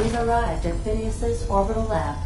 We've arrived at Phineas's orbital lab.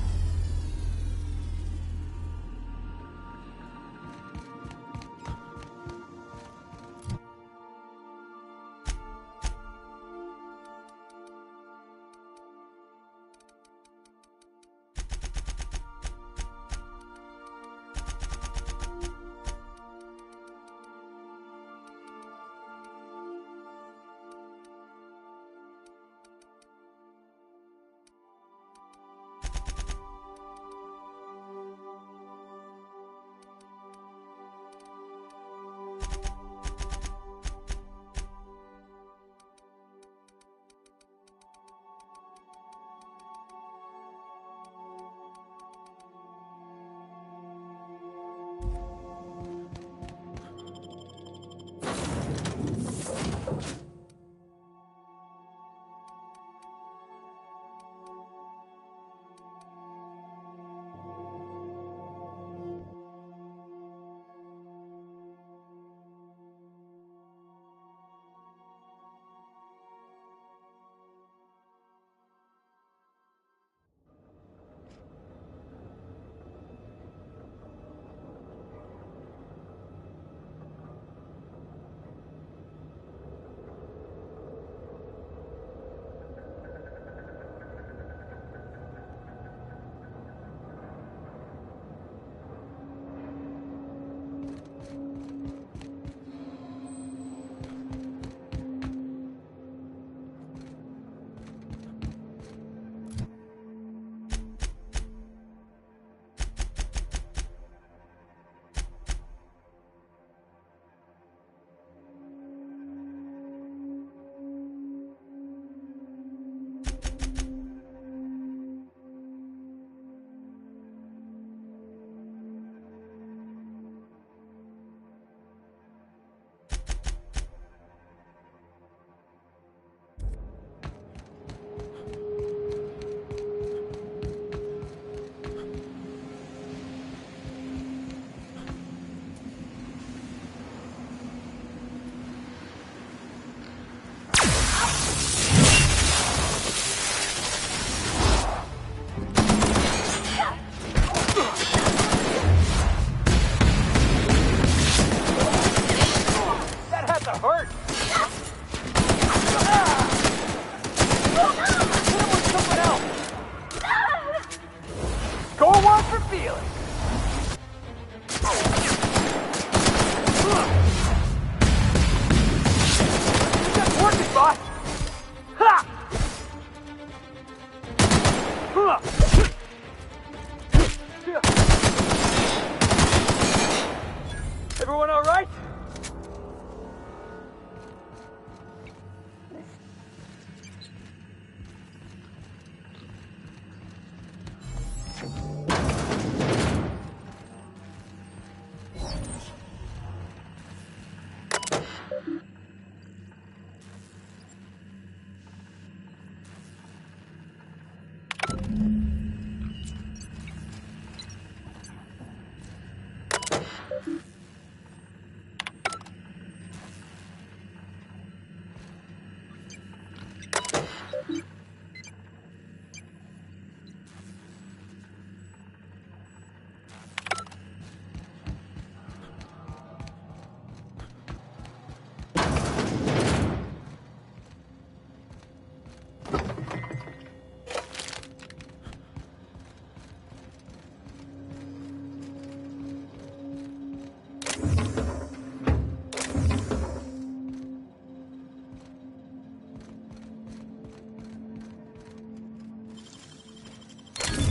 Everyone all right?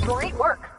Great work.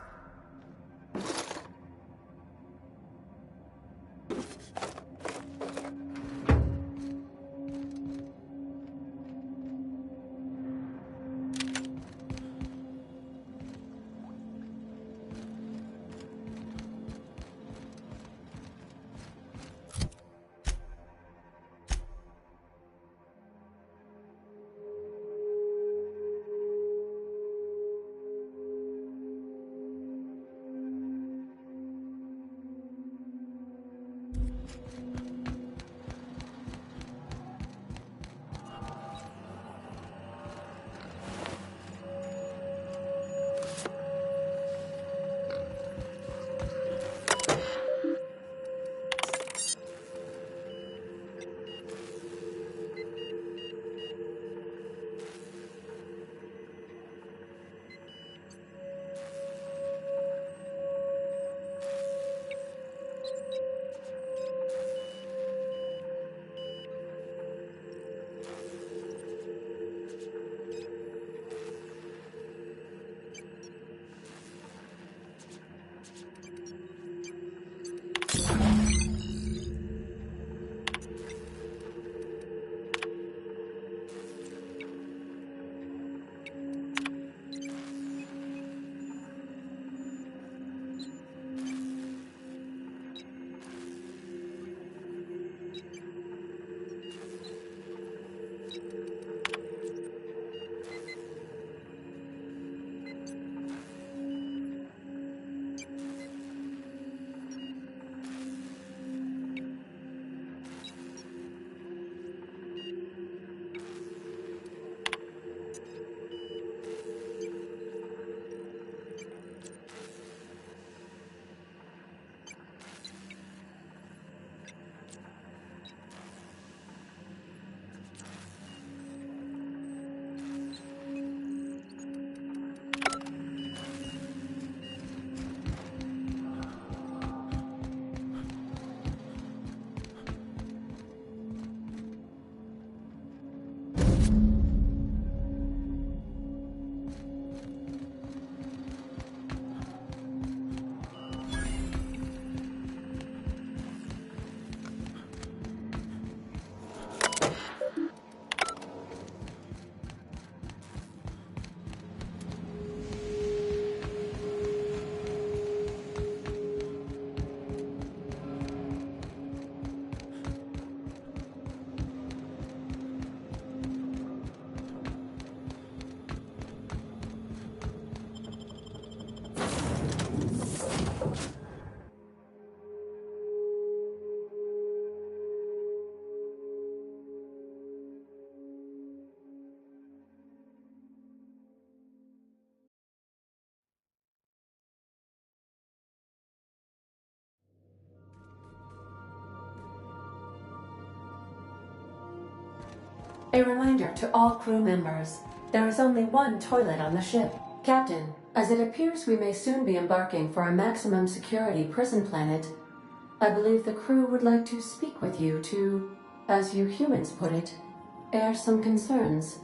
A reminder to all crew members, there is only one toilet on the ship. Captain, as it appears we may soon be embarking for a maximum security prison planet, I believe the crew would like to speak with you to, as you humans put it, air some concerns.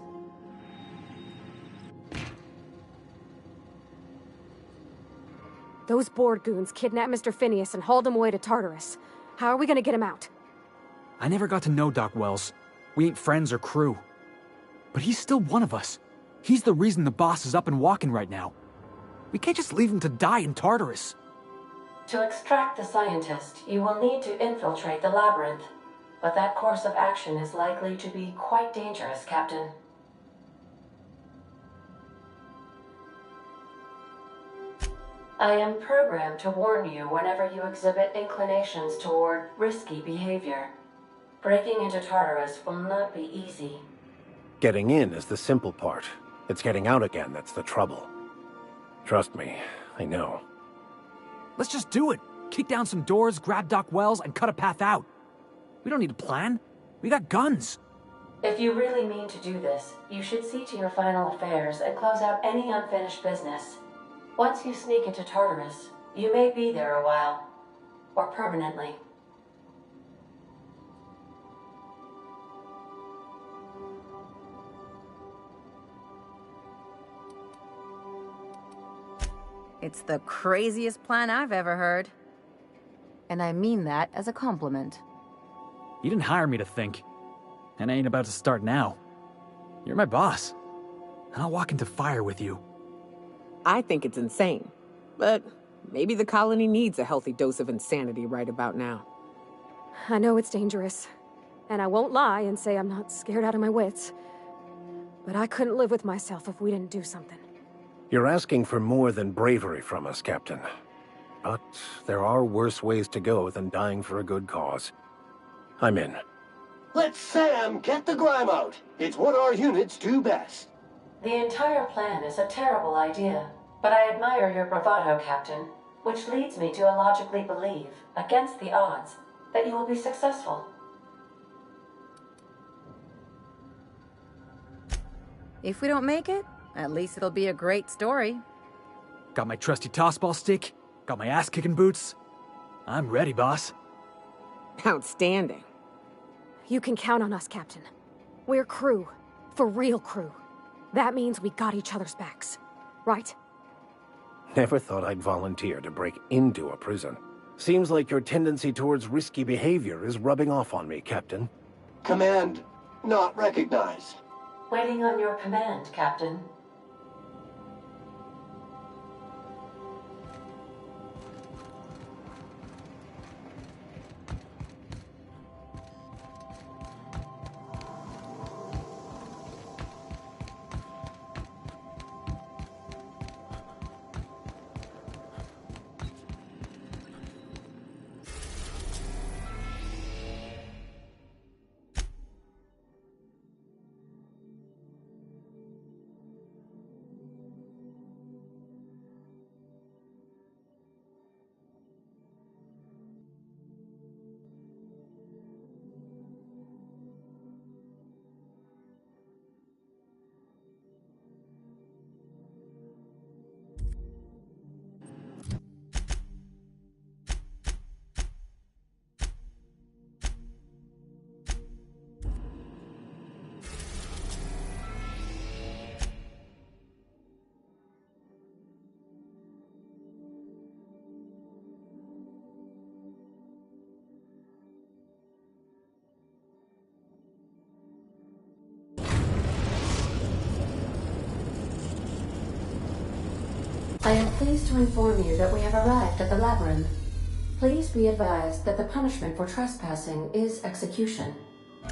Those Borg goons kidnapped Mr. Phineas and hauled him away to Tartarus. How are we gonna get him out? I never got to know Doc Wells. We ain't friends or crew. But he's still one of us. He's the reason the boss is up and walking right now. We can't just leave him to die in Tartarus. To extract the scientist, you will need to infiltrate the labyrinth. But that course of action is likely to be quite dangerous, Captain. I am programmed to warn you whenever you exhibit inclinations toward risky behavior. Breaking into Tartarus will not be easy. Getting in is the simple part. It's getting out again that's the trouble. Trust me, I know. Let's just do it. Kick down some doors, grab Doc Wells, and cut a path out. We don't need a plan. We got guns. If you really mean to do this, you should see to your final affairs and close out any unfinished business. Once you sneak into Tartarus, you may be there a while. Or permanently. It's the craziest plan I've ever heard. And I mean that as a compliment. You didn't hire me to think. And I ain't about to start now. You're my boss. And I'll walk into fire with you. I think it's insane. But maybe the colony needs a healthy dose of insanity right about now. I know it's dangerous. And I won't lie and say I'm not scared out of my wits. But I couldn't live with myself if we didn't do something. You're asking for more than bravery from us, Captain. But there are worse ways to go than dying for a good cause. I'm in. Let Sam get the grime out. It's what our units do best. The entire plan is a terrible idea, but I admire your bravado, Captain, which leads me to illogically believe, against the odds, that you will be successful. If we don't make it, at least it'll be a great story. Got my trusty tossball stick. Got my ass-kicking boots. I'm ready, boss. Outstanding. You can count on us, Captain. We're crew. For real crew. That means we got each other's backs. Right? Never thought I'd volunteer to break into a prison. Seems like your tendency towards risky behavior is rubbing off on me, Captain. Command not recognized. Waiting on your command, Captain. I am pleased to inform you that we have arrived at the labyrinth. Please be advised that the punishment for trespassing is execution.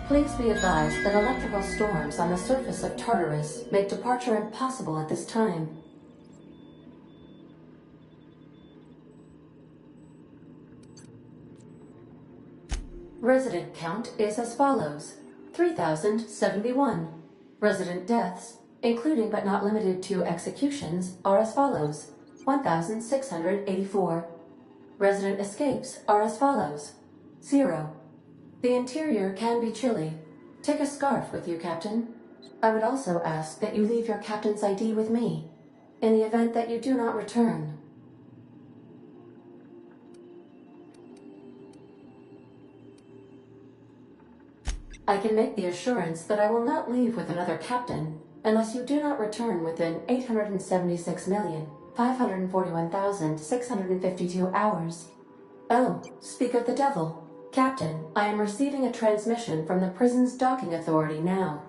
Please be advised that electrical storms on the surface of Tartarus make departure impossible at this time. Resident count is as follows: 3,071. Resident deaths, including but not limited to executions, are as follows: 1,684. Resident escapes are as follows: 0. The interior can be chilly. Take a scarf with you, Captain. I would also ask that you leave your captain's ID with me, in the event that you do not return. I can make the assurance that I will not leave with another captain unless you do not return within 876,541,652 hours. Oh, speak of the devil. Captain, I am receiving a transmission from the prison's docking authority now.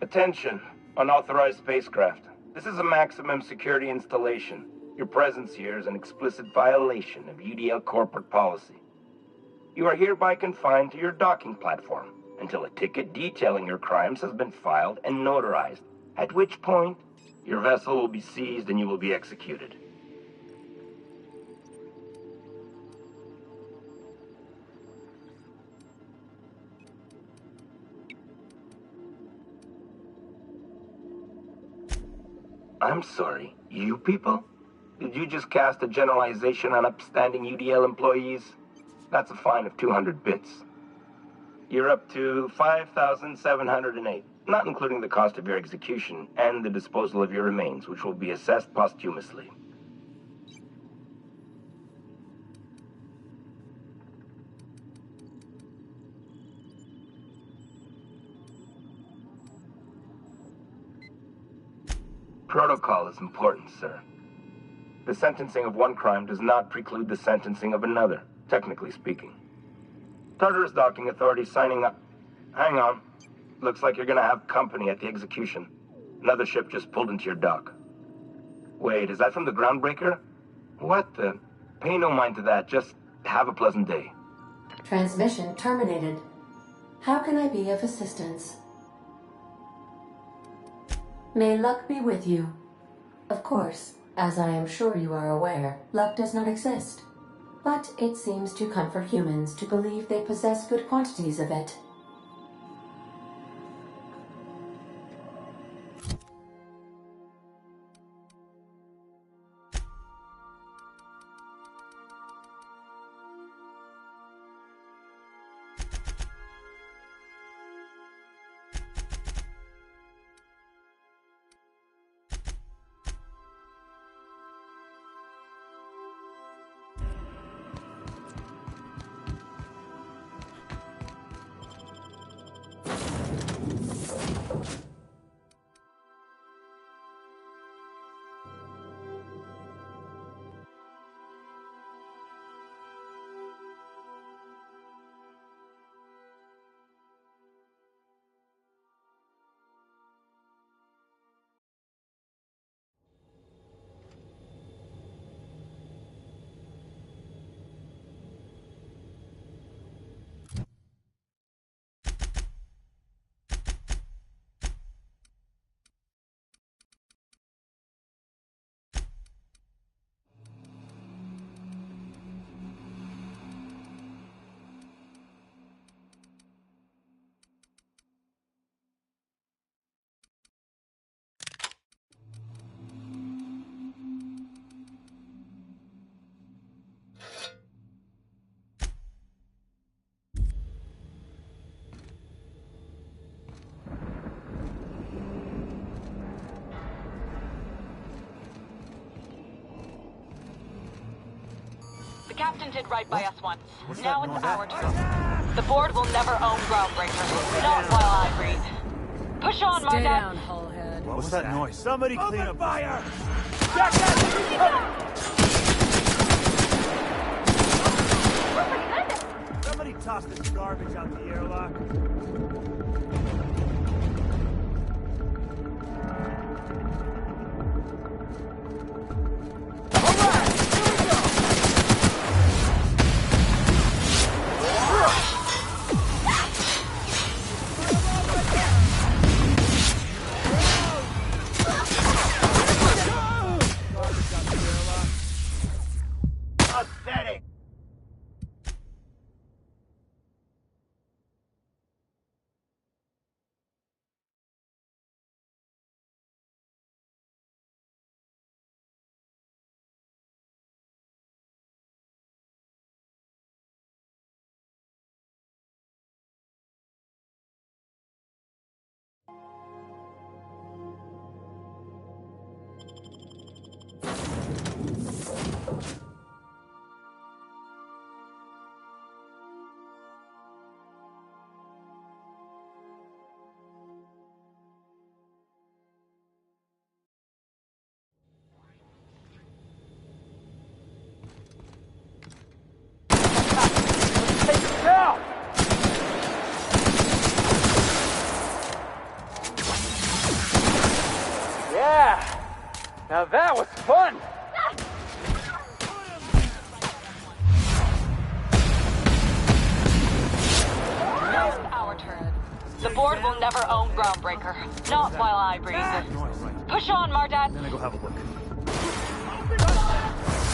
Attention, unauthorized spacecraft. This is a maximum security installation. Your presence here is an explicit violation of UDL corporate policy. You are hereby confined to your docking platform until a ticket detailing your crimes has been filed and notarized, at which point your vessel will be seized and you will be executed. I'm sorry, you people? Did you just cast a generalization on upstanding UDL employees? That's a fine of 200 bits. You're up to 5,708, not including the cost of your execution and the disposal of your remains, which will be assessed posthumously. Protocol is important, sir. The sentencing of one crime does not preclude the sentencing of another, technically speaking. Tartarus Docking Authority signing up. Hang on. Looks like you're gonna have company at the execution. Another ship just pulled into your dock. Wait, is that from the Groundbreaker? What the? Pay no mind to that. Just have a pleasant day. Transmission terminated. How can I be of assistance? May luck be with you. Of course, as I am sure you are aware, luck does not exist. But it seems to comfort humans to believe they possess good quantities of it. The captain did right by us once. Now it's our turn. The board will never own Groundbreaker. Not while I breathe. Push on, Stay Marquette. down, Hullhead. What's that noise? Somebody clean up fire! Somebody toss this garbage out the airlock. Garbage out the airlock. Yeah! Now that was fun! Now it's our turn. The board will never own Groundbreaker. Not while I breathe. Push on, Mardad. Then I go have a look.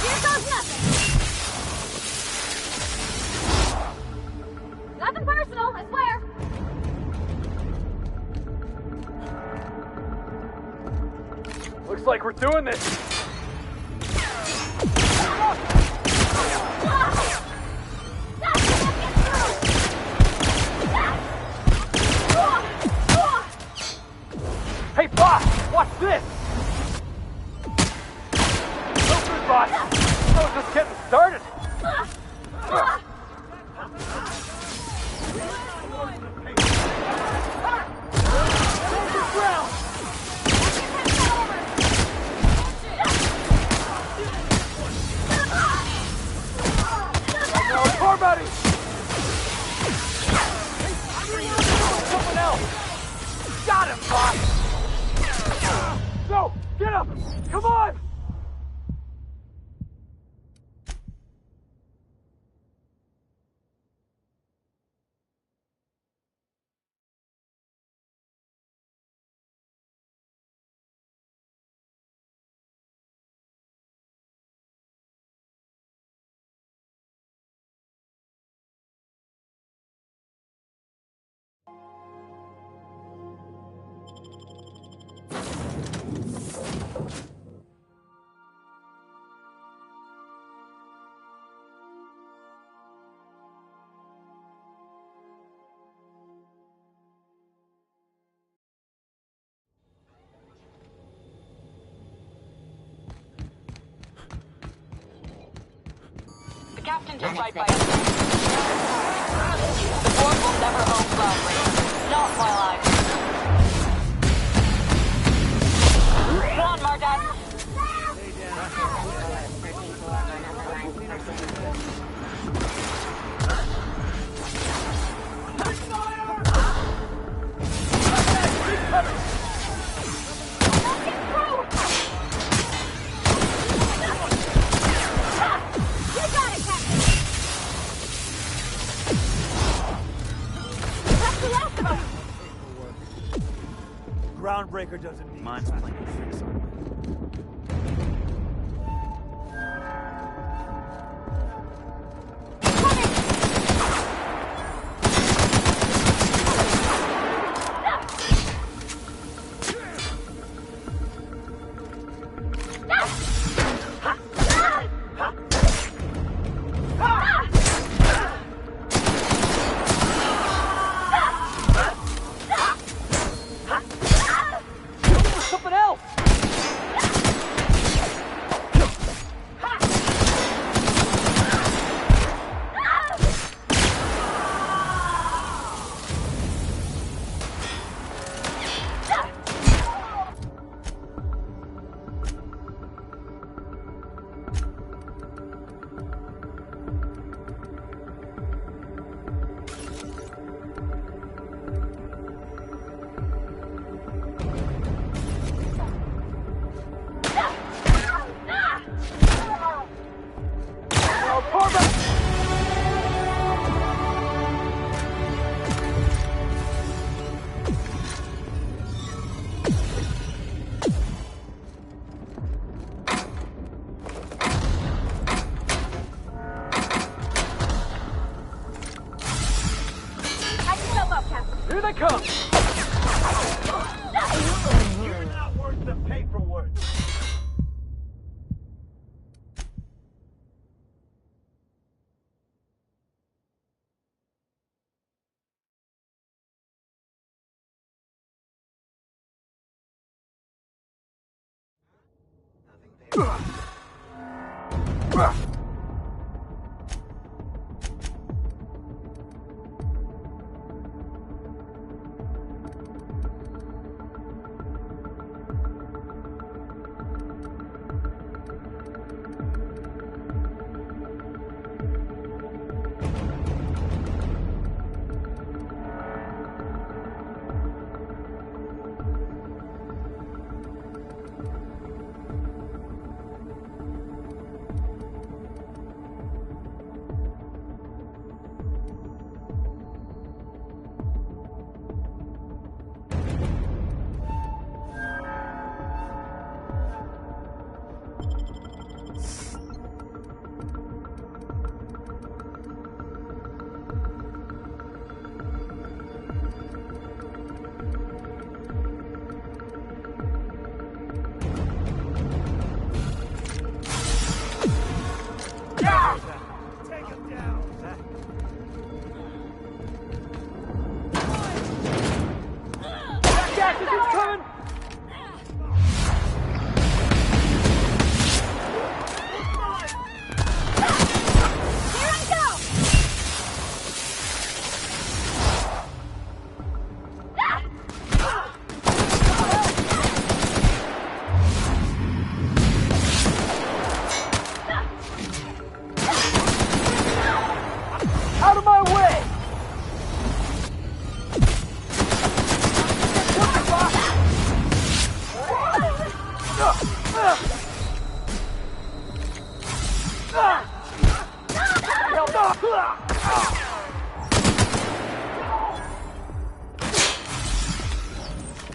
Here goes nothing! Nothing personal, I swear! Looks like we're doing this! Hey, boss! Watch this! No good, boss! I was just getting started! No, poor buddy! Someone else! Got him, boss! Go! Get him! Come on! The captain is right by us. The board will never own Groundbreaker. Not while I breathe. Come on, Mardad. Groundbreaker doesn't need mine's playing tricks on me. Something else! Here they come!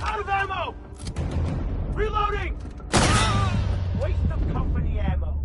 Out of ammo! Reloading! Waste of company ammo.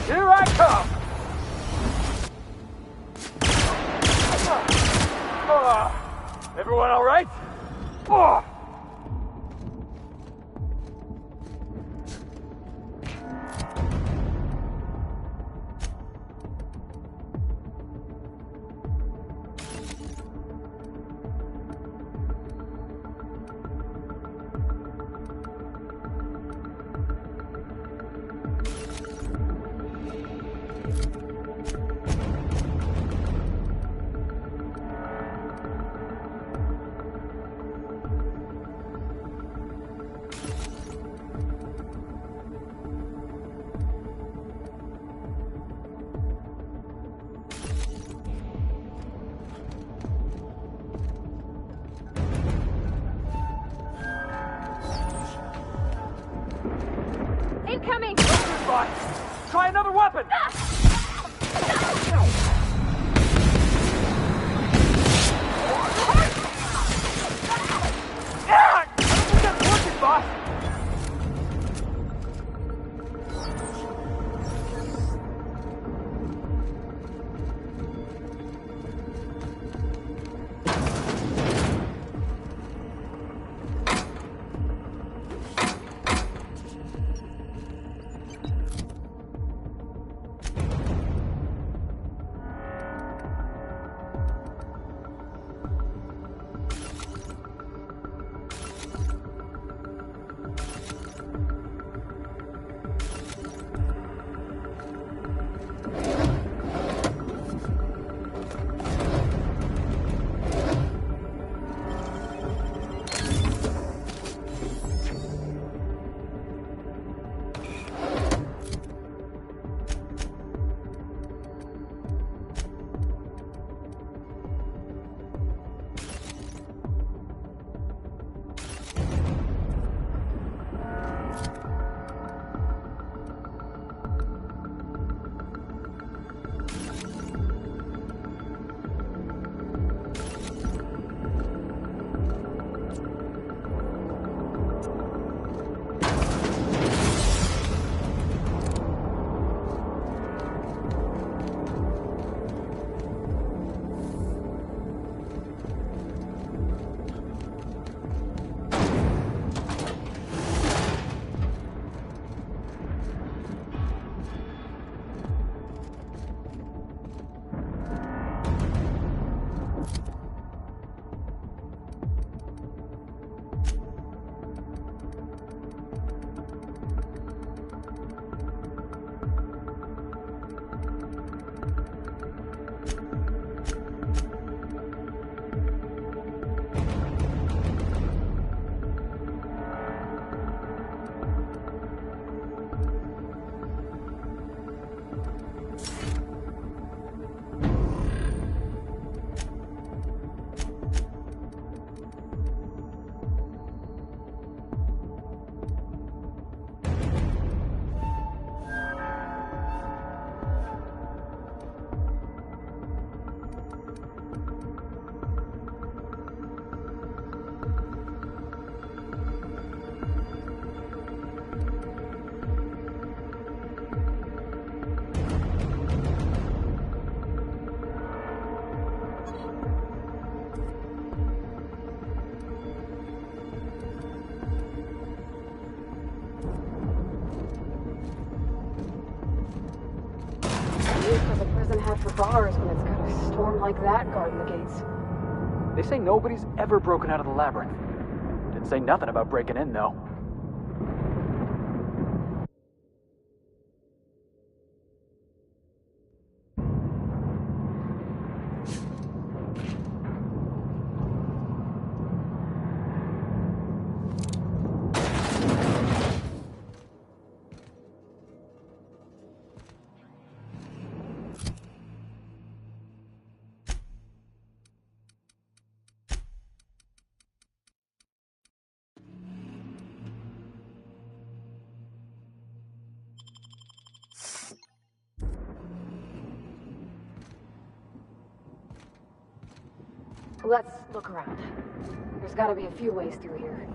Here I come! Everyone all right? coming! Goodbye. Try another weapon! Yeah! I don't think that's working, boss! Head for bars when it's got a storm like that guarding the gates. They say nobody's ever broken out of the labyrinth. Didn't say nothing about breaking in, though. Let's look around. There's gotta be a few ways through here.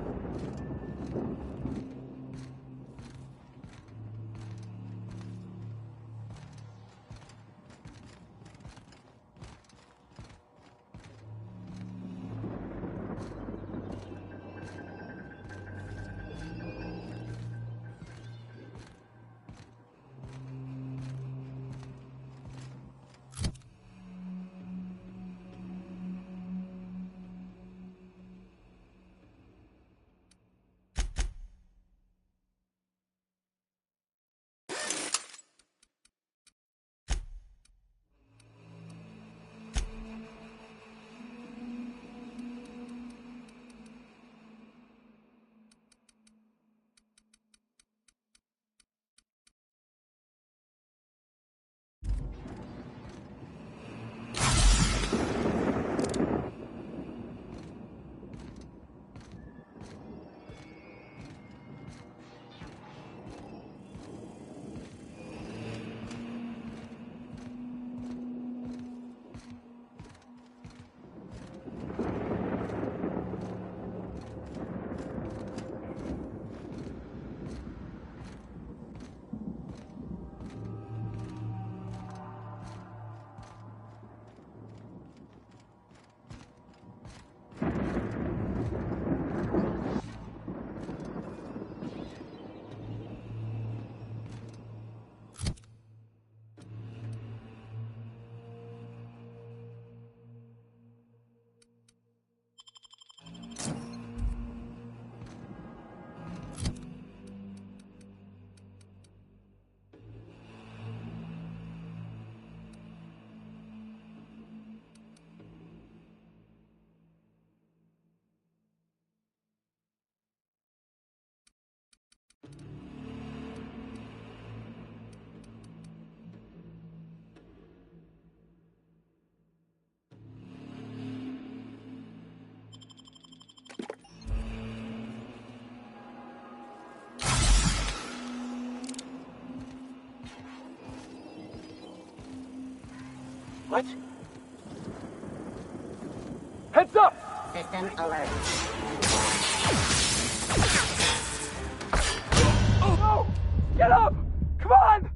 What? Heads up! System alert. Oh no! Get up! Come on!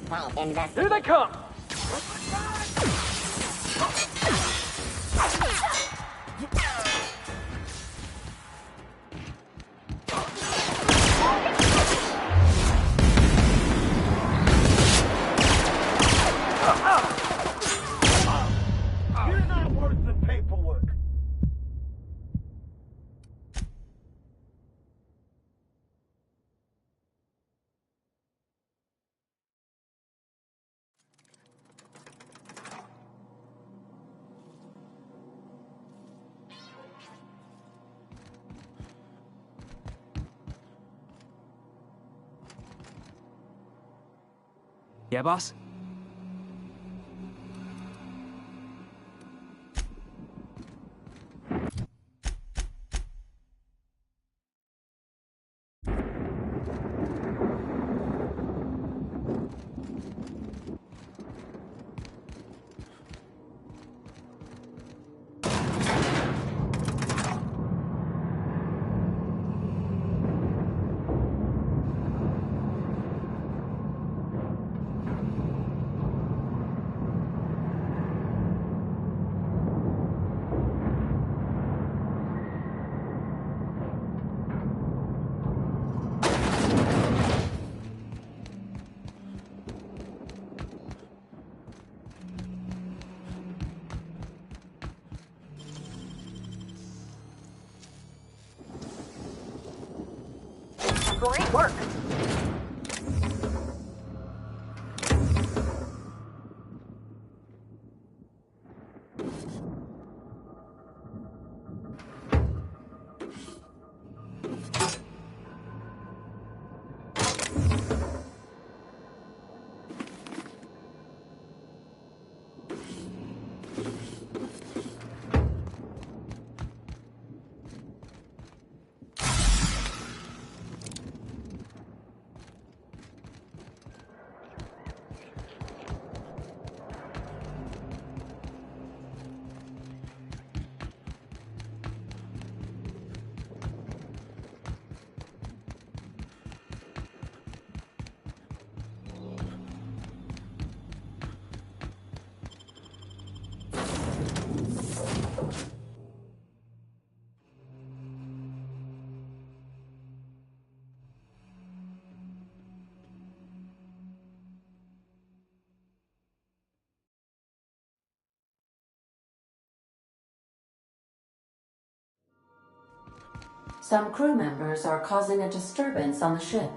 Well, invest. Here they come! You're not worth the paperwork. Yeah, boss? Great work. Some crew members are causing a disturbance on the ship.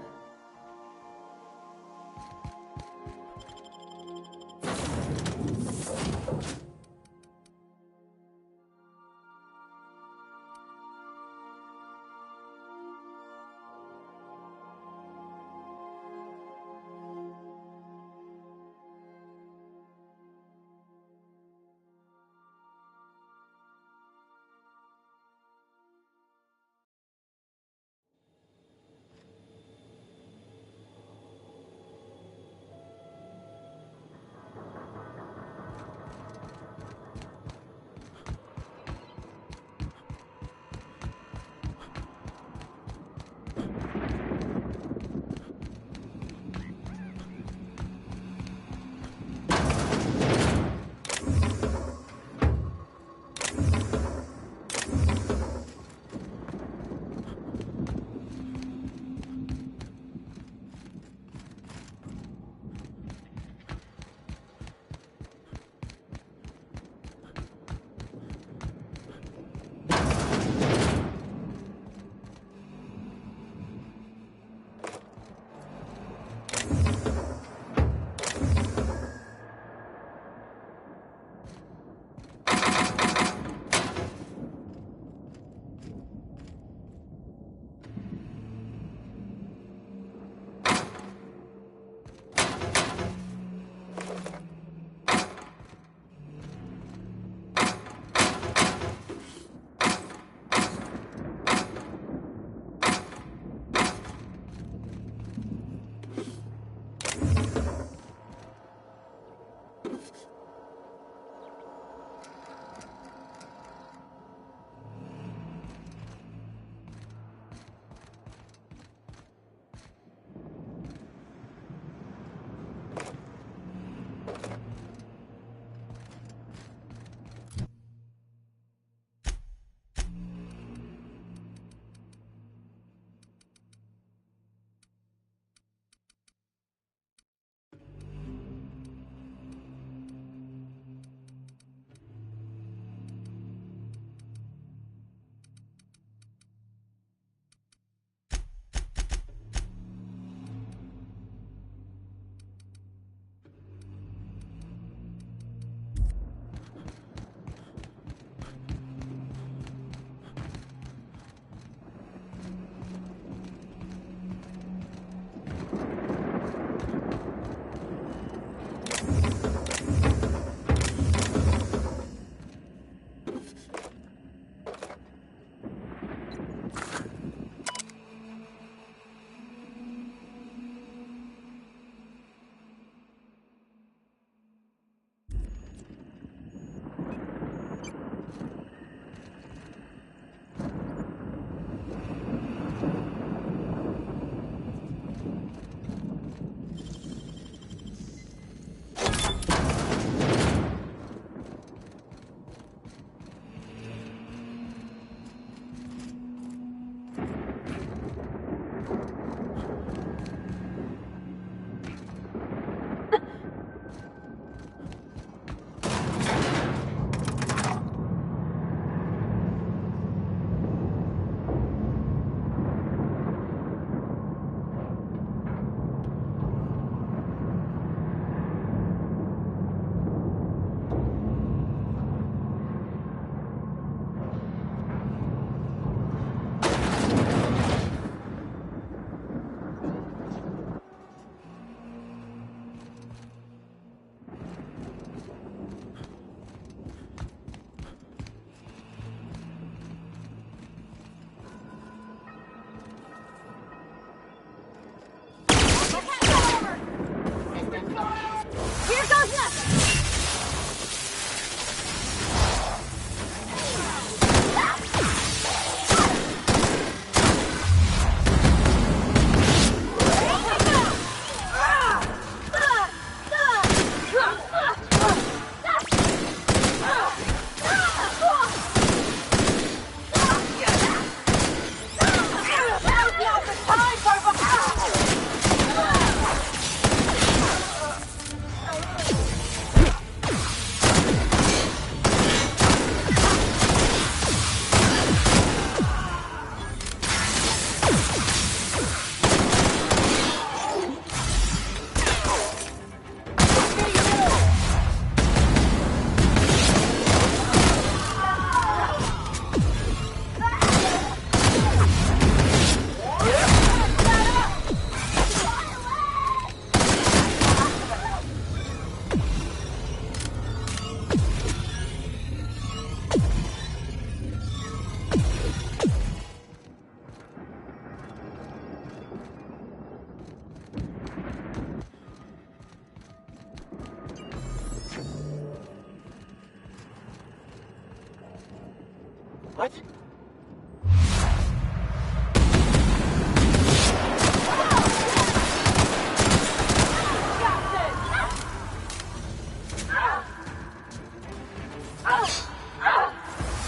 What?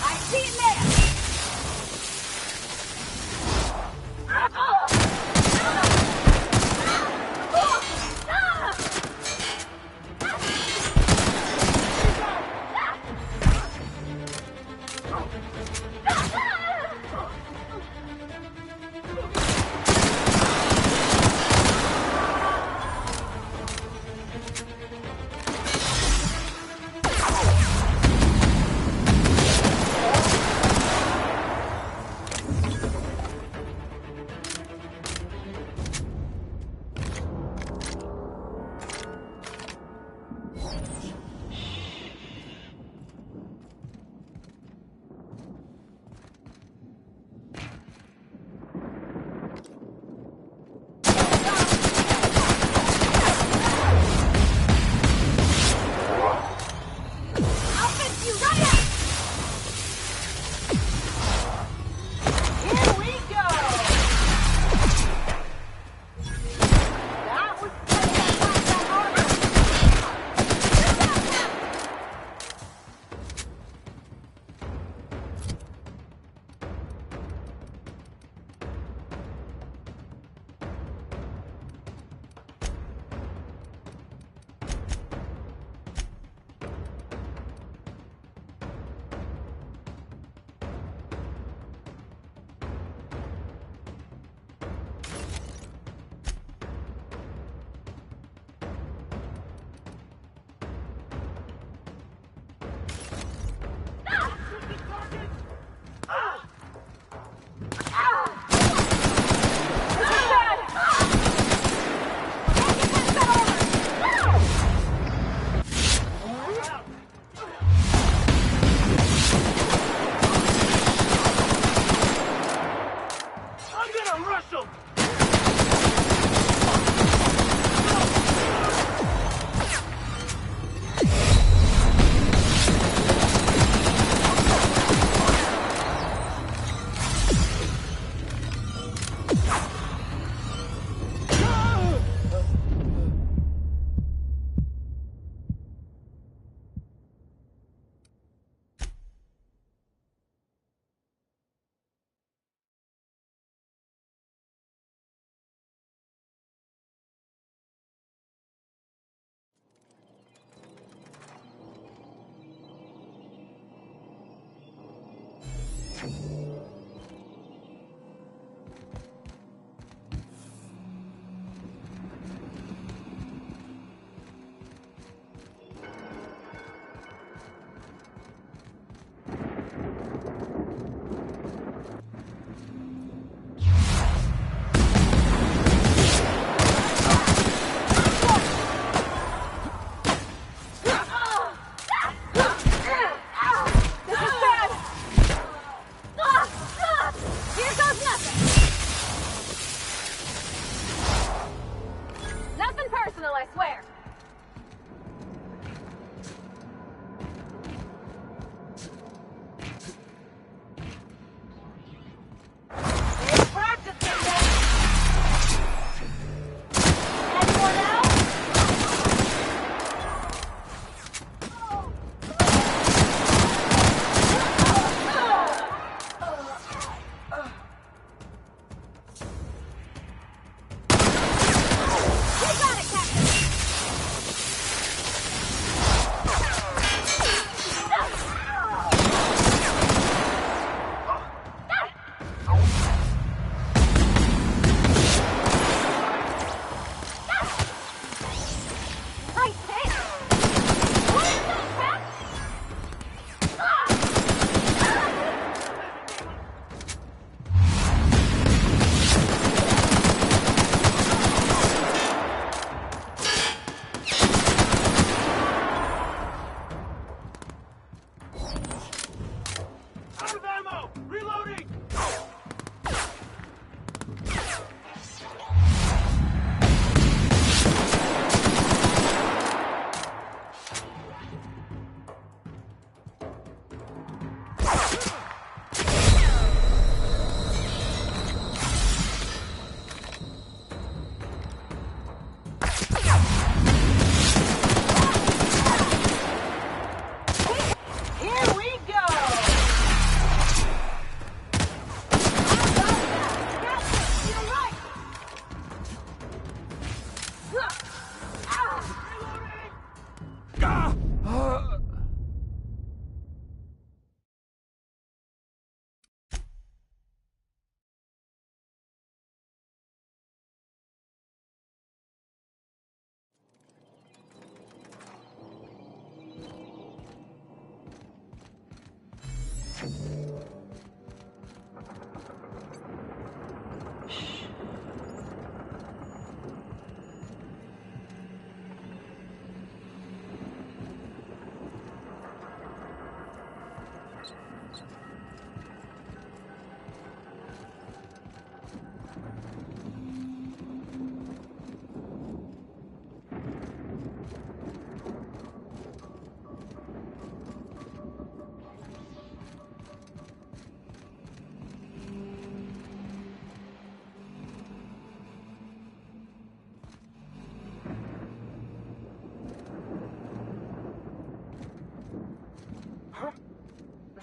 I see it there!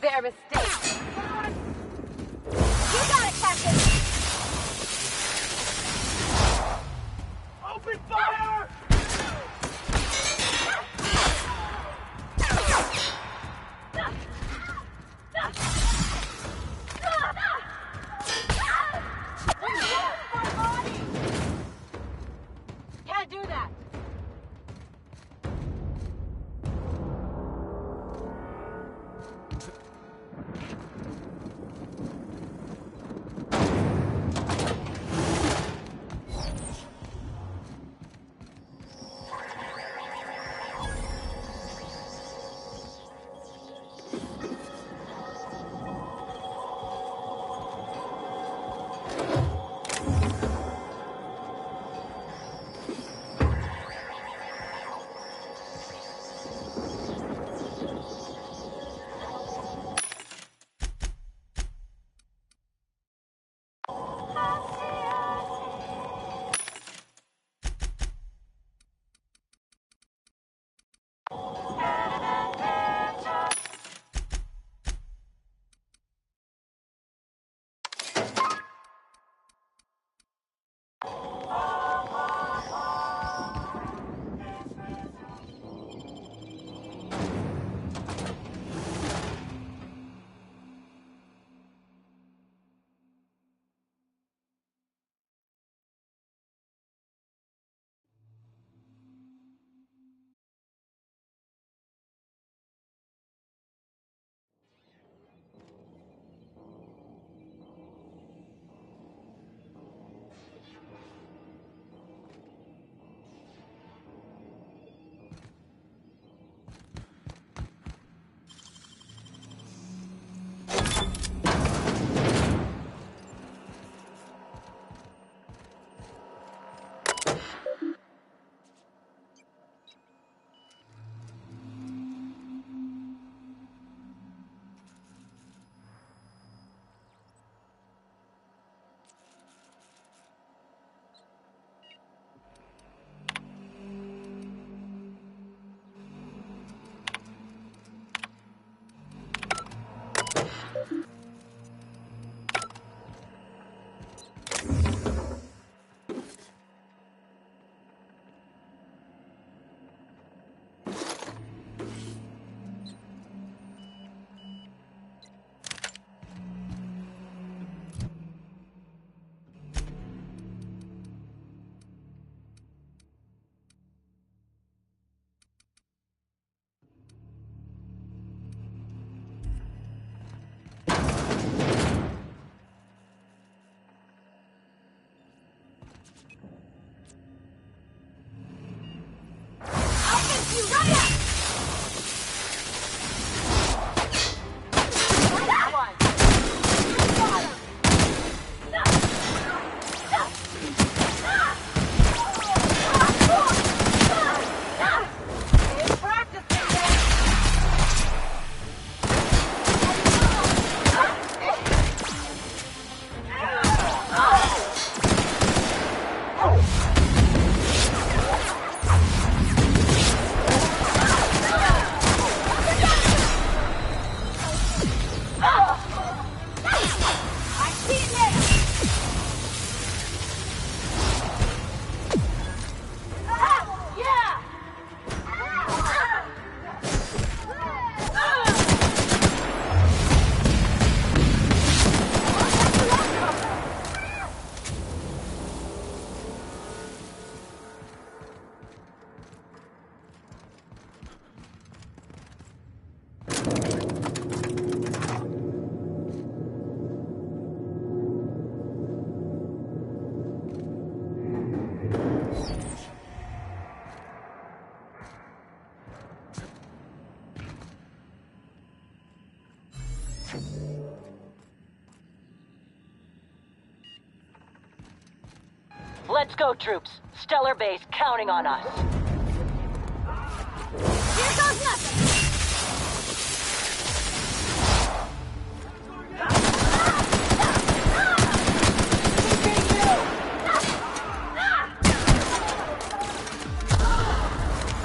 their mistake. You got it, Captain! Open fire! Can't do that! Let's go, troops. Stellar Base counting on us. Here goes nothing!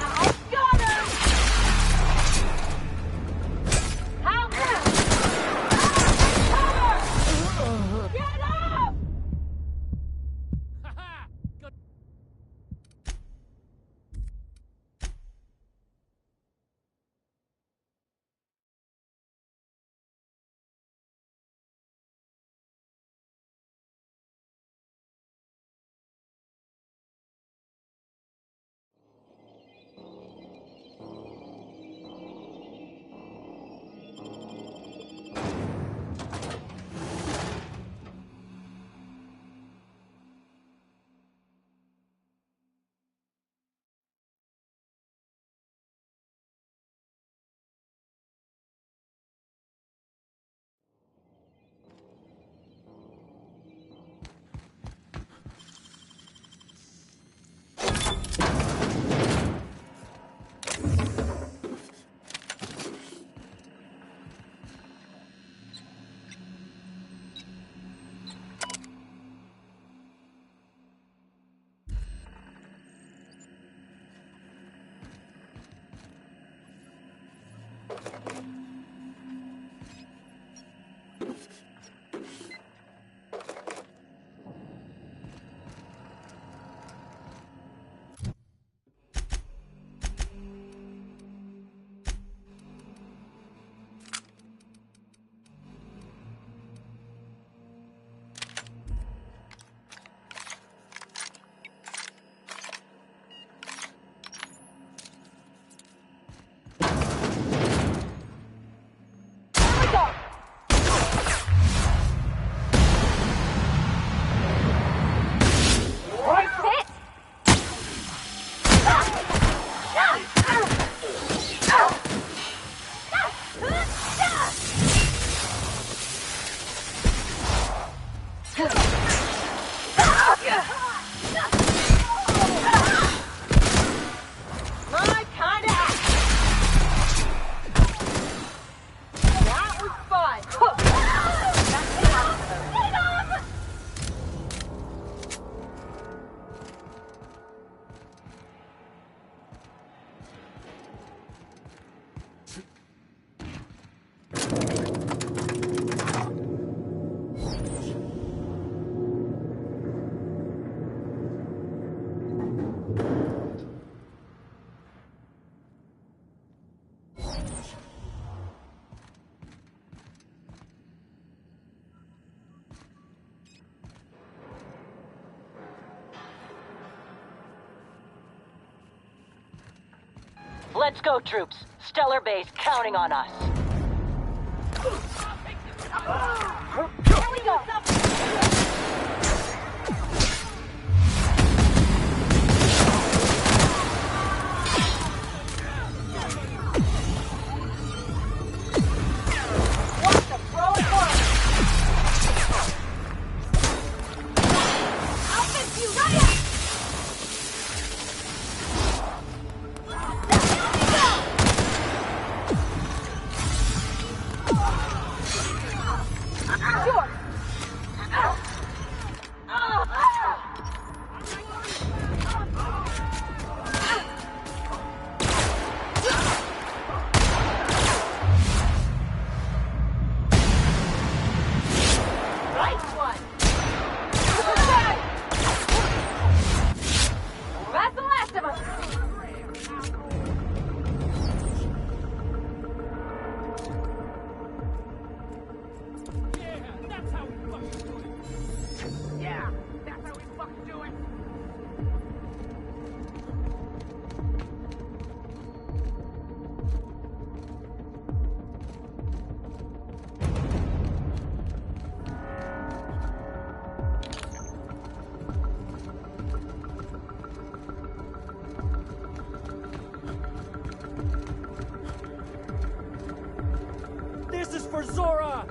I got him! How Let's go, troops. Stellar Base counting on us. Here we go! This is for Zora!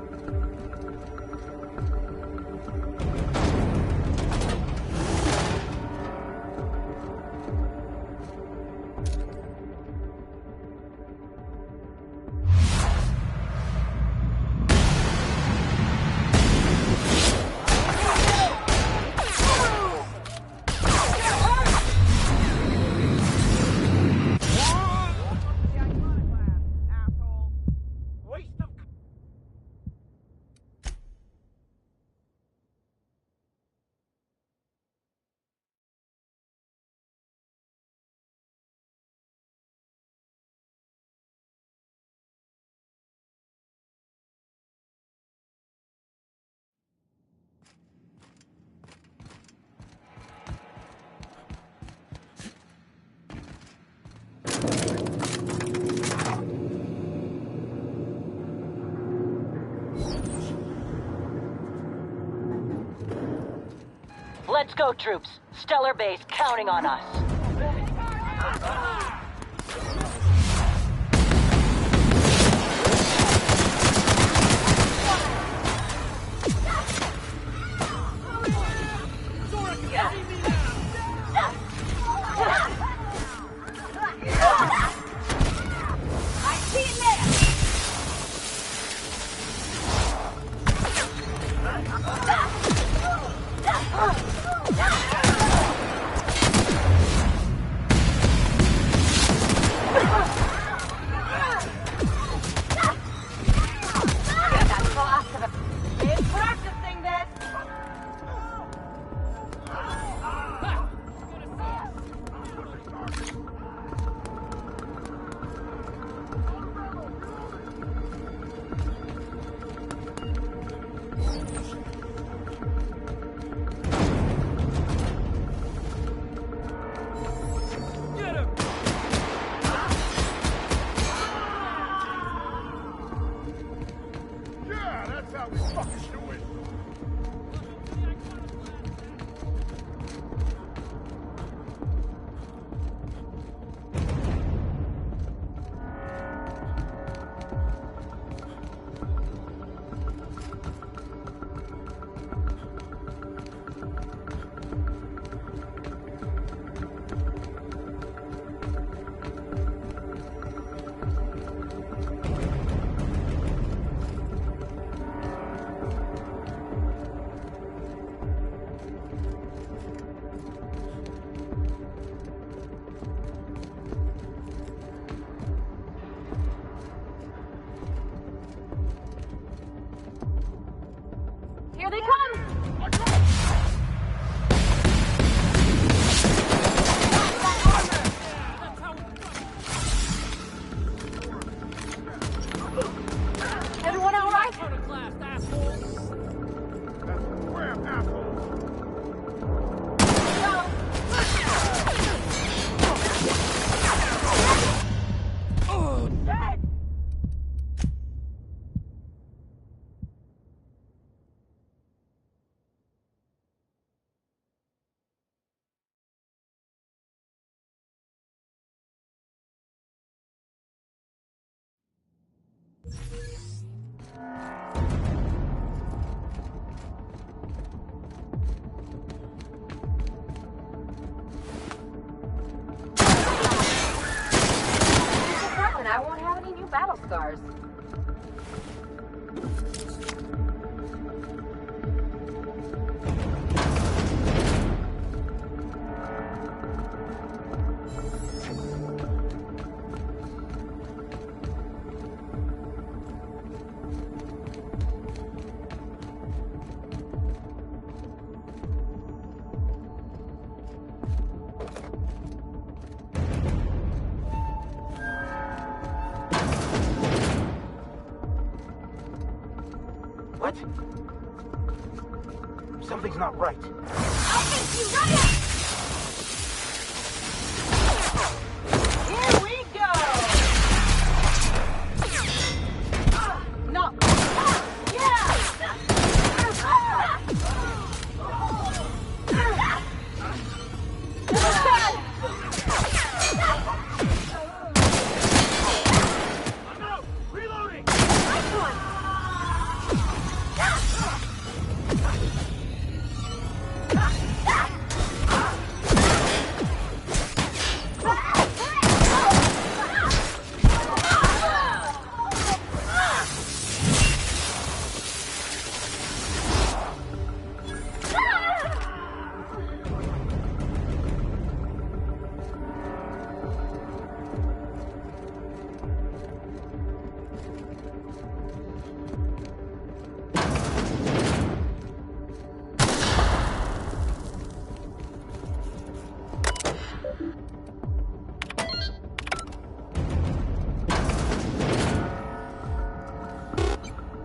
Let's go, troops. Stellar Base counting on us. Here they come! Everyone all right? scars. What? Something's not right. I'll fix you right up! Here we go! No! Yeah! No! Reloading! Nice one!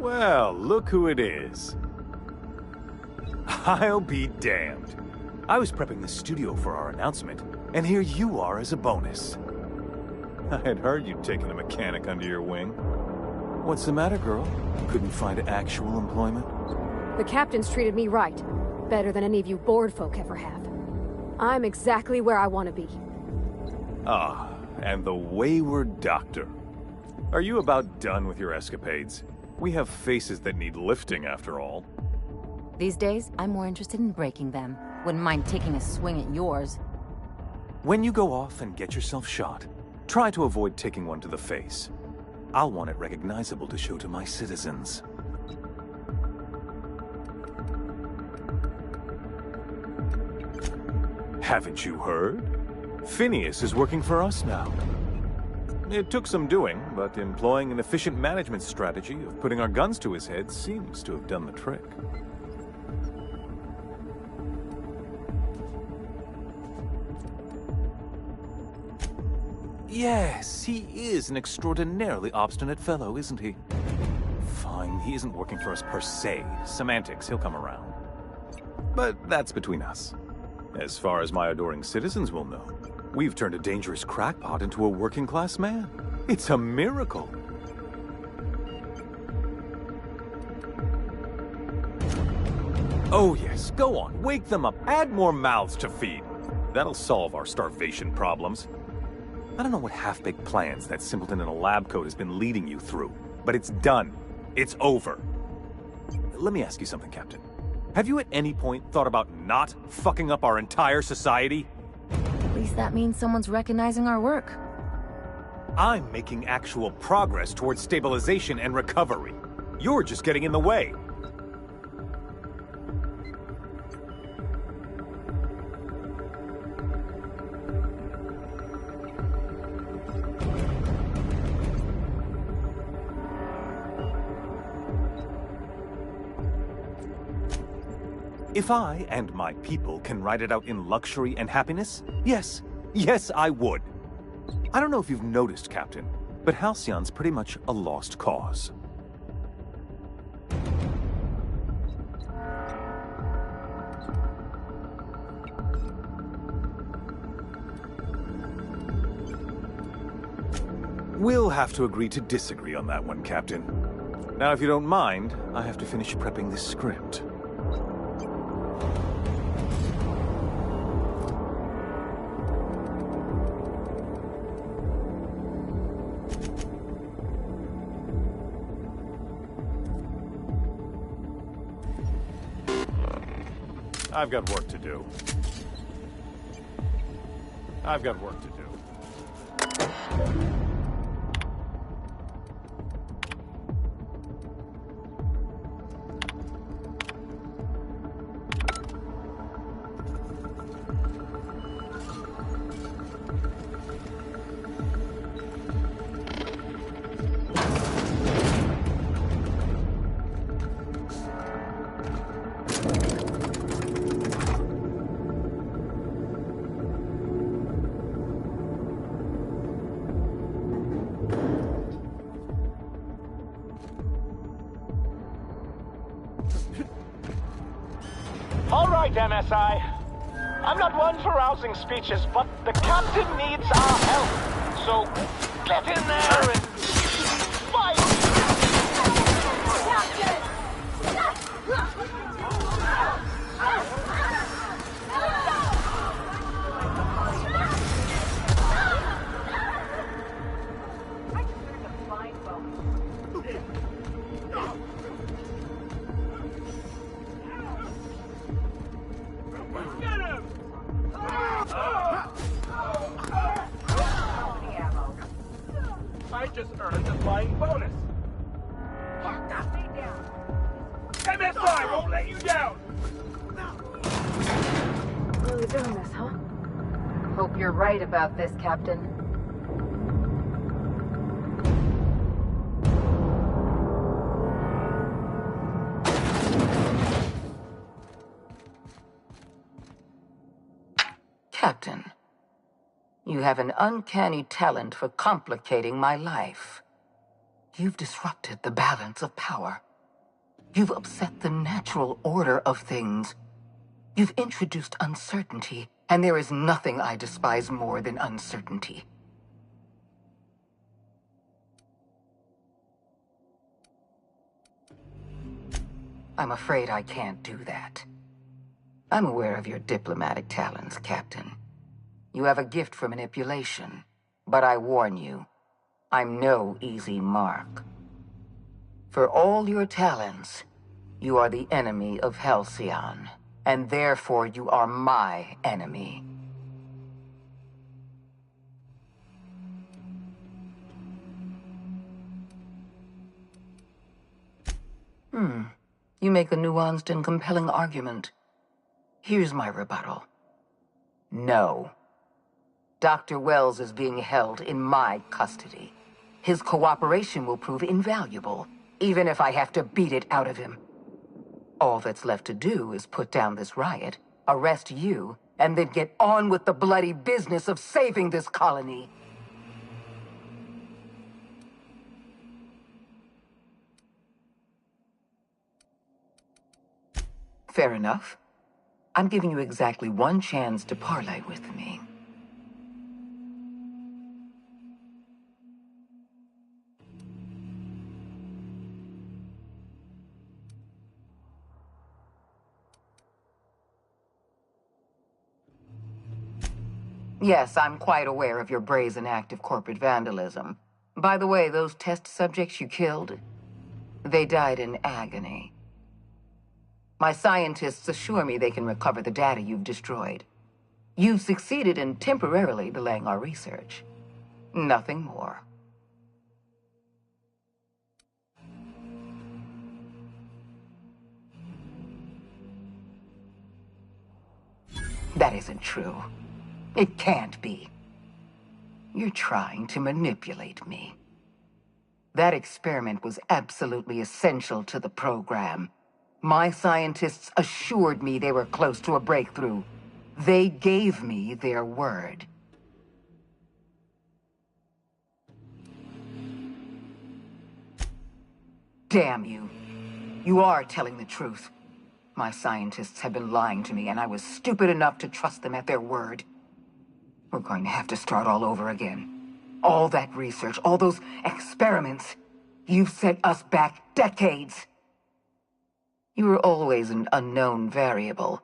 Well, look who it is. I'll be damned. I was prepping the studio for our announcement, and here you are as a bonus. I had heard you'd taken a mechanic under your wing. What's the matter, girl? Couldn't find actual employment? The captain's treated me right. Better than any of you bored folk ever have. I'm exactly where I want to be. Ah, and the wayward doctor. Are you about done with your escapades? We have faces that need lifting, after all. These days, I'm more interested in breaking them. Wouldn't mind taking a swing at yours. When you go off and get yourself shot, try to avoid taking one to the face. I'll want it recognizable to show to my citizens. Haven't you heard? Phineas is working for us now. It took some doing, but employing an efficient management strategy of putting our guns to his head seems to have done the trick. Yes, he is an extraordinarily obstinate fellow, isn't he? Fine, he isn't working for us per se. Semantics, he'll come around. But that's between us. As far as my adoring citizens will know, we've turned a dangerous crackpot into a working-class man. It's a miracle. Oh yes, go on, wake them up, add more mouths to feed. That'll solve our starvation problems. I don't know what half-baked plans that simpleton in a lab coat has been leading you through, but it's done. It's over. Let me ask you something, Captain. Have you at any point thought about not fucking up our entire society? At least that means someone's recognizing our work. I'm making actual progress towards stabilization and recovery. You're just getting in the way. If I and my people can ride it out in luxury and happiness, yes, I would. I don't know if you've noticed, Captain, but Halcyon's pretty much a lost cause. We'll have to agree to disagree on that one, Captain. Now, if you don't mind, I have to finish prepping this script. I've got work to do. All right, MSI. I'm not one for rousing speeches, but the captain needs our help. So, get in there and fight! I just earned a flying bonus. MSI won't let you down. Really doing this, huh? Hope you're right about this, Captain. Captain, you have an uncanny talent for complicating my life. You've disrupted the balance of power. You've upset the natural order of things. You've introduced uncertainty, and there is nothing I despise more than uncertainty. I'm afraid I can't do that. I'm aware of your diplomatic talents, Captain. You have a gift for manipulation, but I warn you, I'm no easy mark. For all your talents, you are the enemy of Halcyon, and therefore you are my enemy. You make a nuanced and compelling argument. Here's my rebuttal. No. Dr. Wells is being held in my custody. His cooperation will prove invaluable, even if I have to beat it out of him. All that's left to do is put down this riot, arrest you, and then get on with the bloody business of saving this colony. Fair enough. I'm giving you exactly one chance to parley with me. Yes, I'm quite aware of your brazen act of corporate vandalism. By the way, those test subjects you killed, they died in agony. My scientists assure me they can recover the data you've destroyed. You've succeeded in temporarily delaying our research. Nothing more. That isn't true. It can't be. You're trying to manipulate me. That experiment was absolutely essential to the program. My scientists assured me they were close to a breakthrough. They gave me their word. Damn you. You are telling the truth. My scientists have been lying to me, and I was stupid enough to trust them at their word. We're going to have to start all over again. All that research, all those experiments, you've set us back decades. You were always an unknown variable.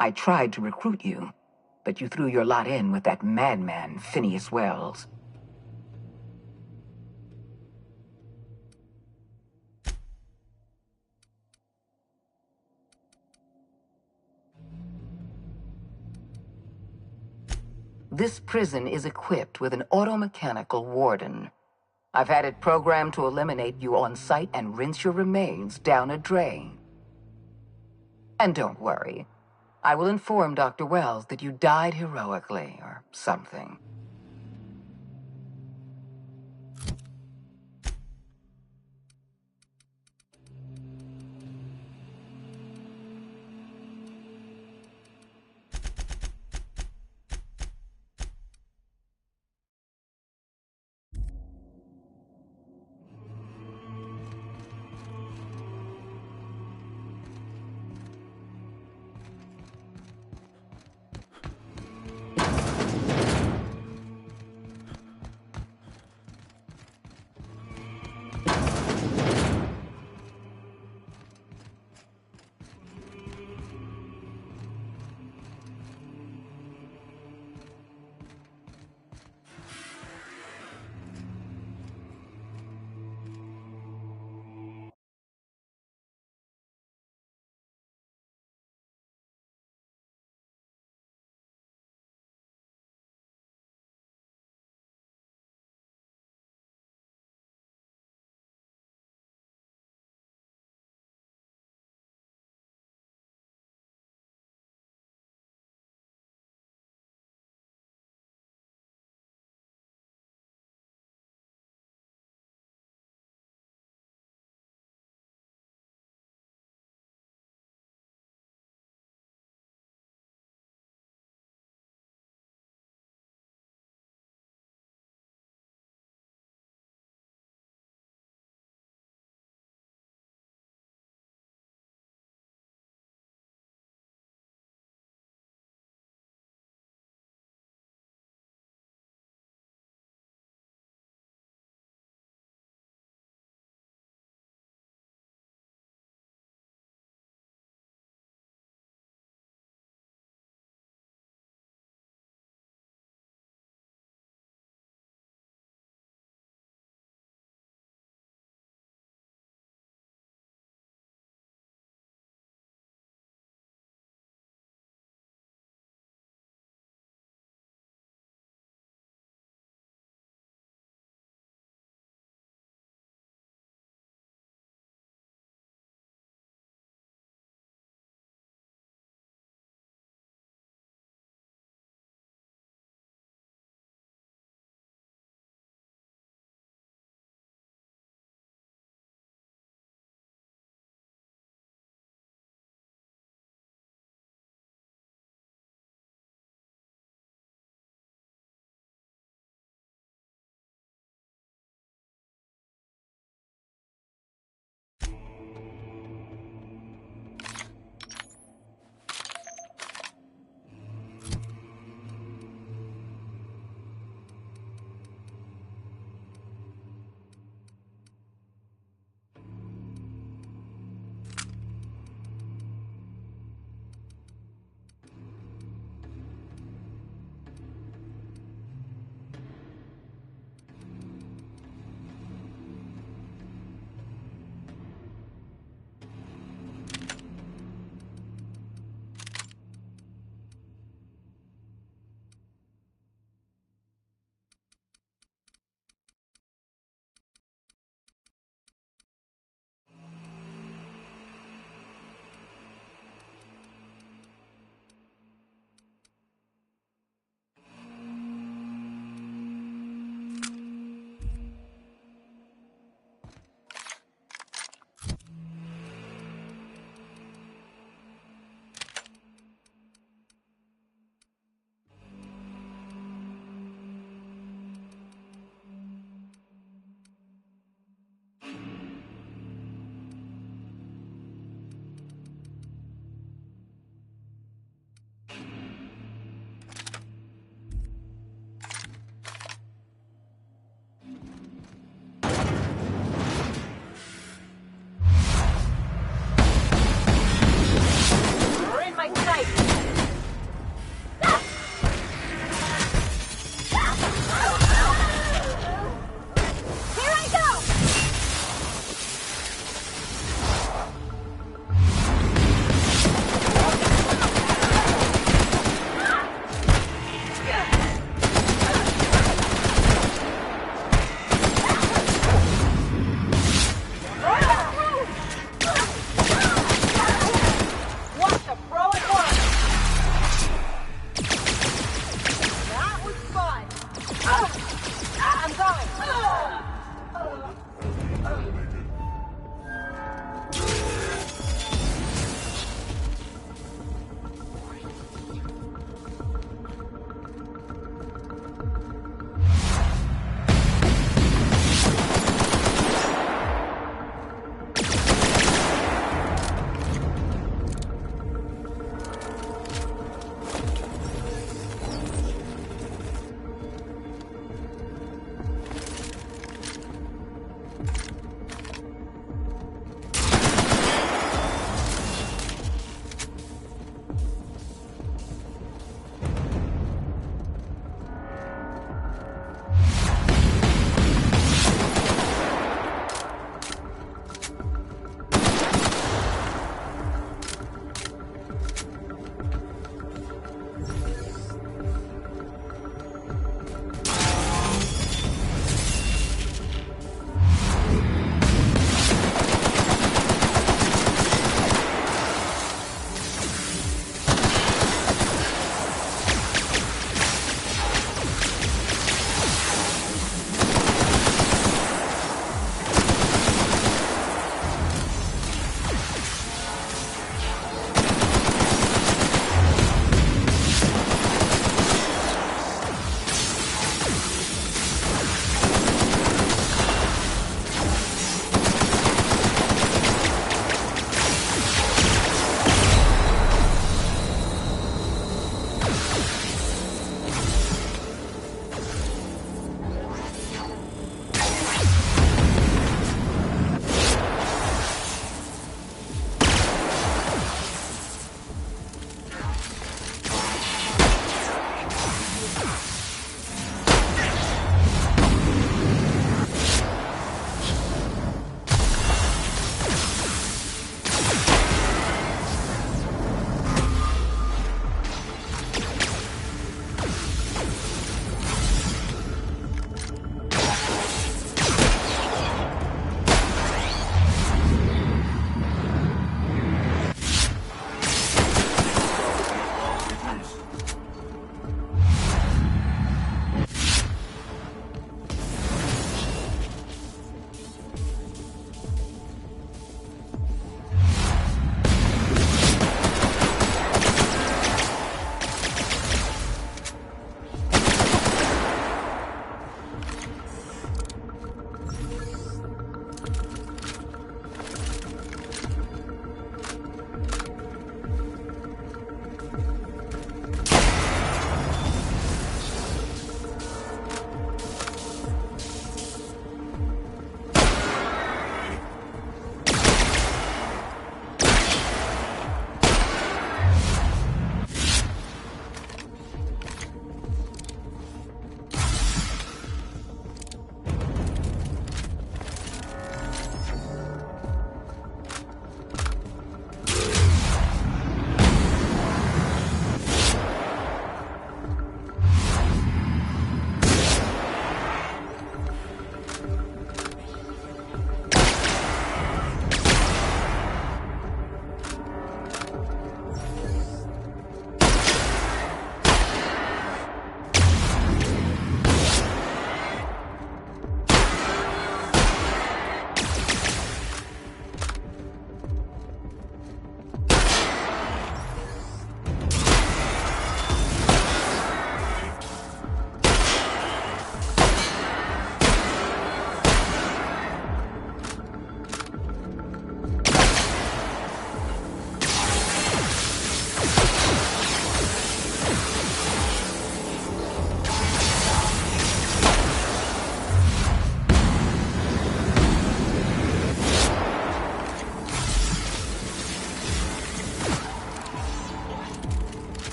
I tried to recruit you, but you threw your lot in with that madman, Phineas Wells. This prison is equipped with an automechanical warden. I've had it programmed to eliminate you on sight and rinse your remains down a drain. And don't worry, I will inform Dr. Wells that you died heroically or something.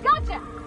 Gotcha!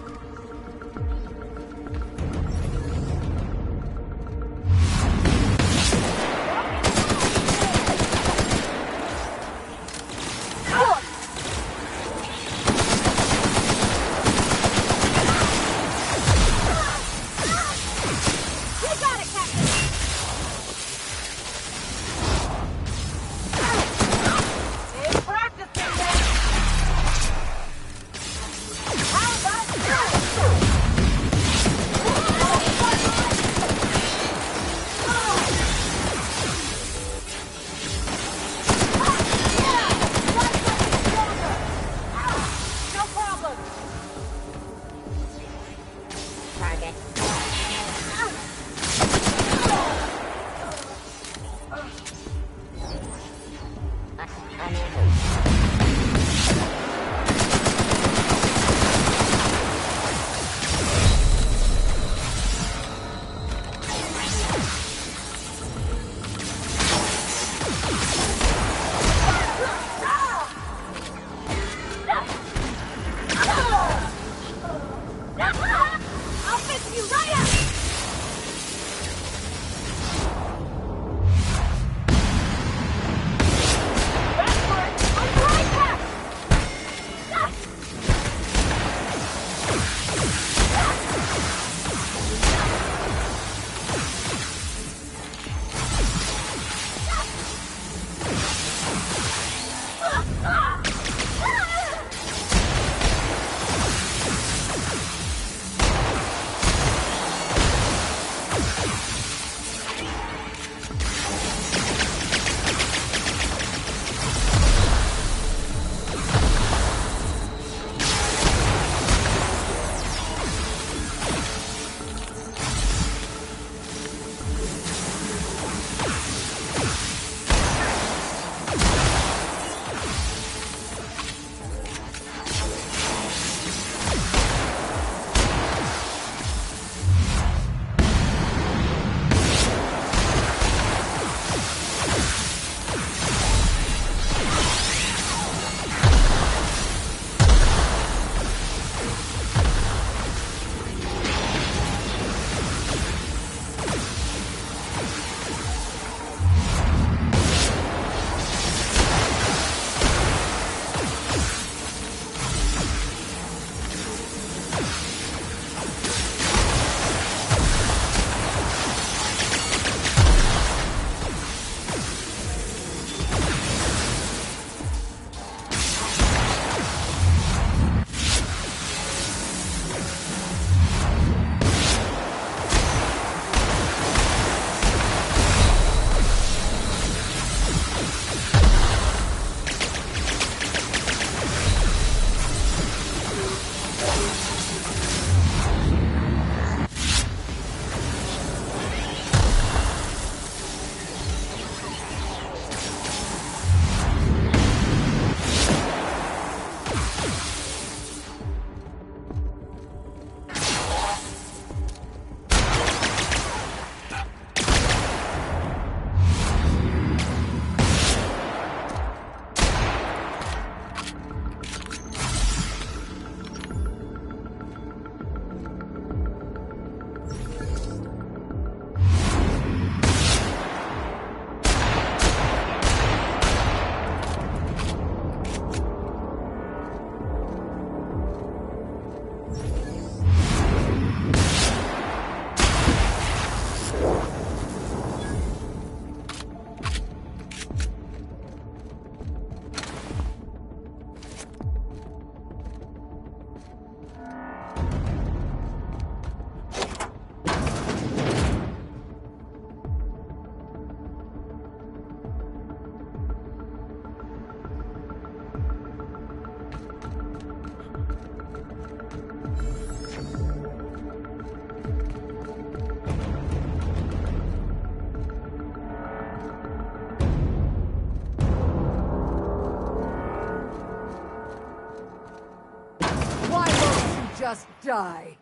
just die.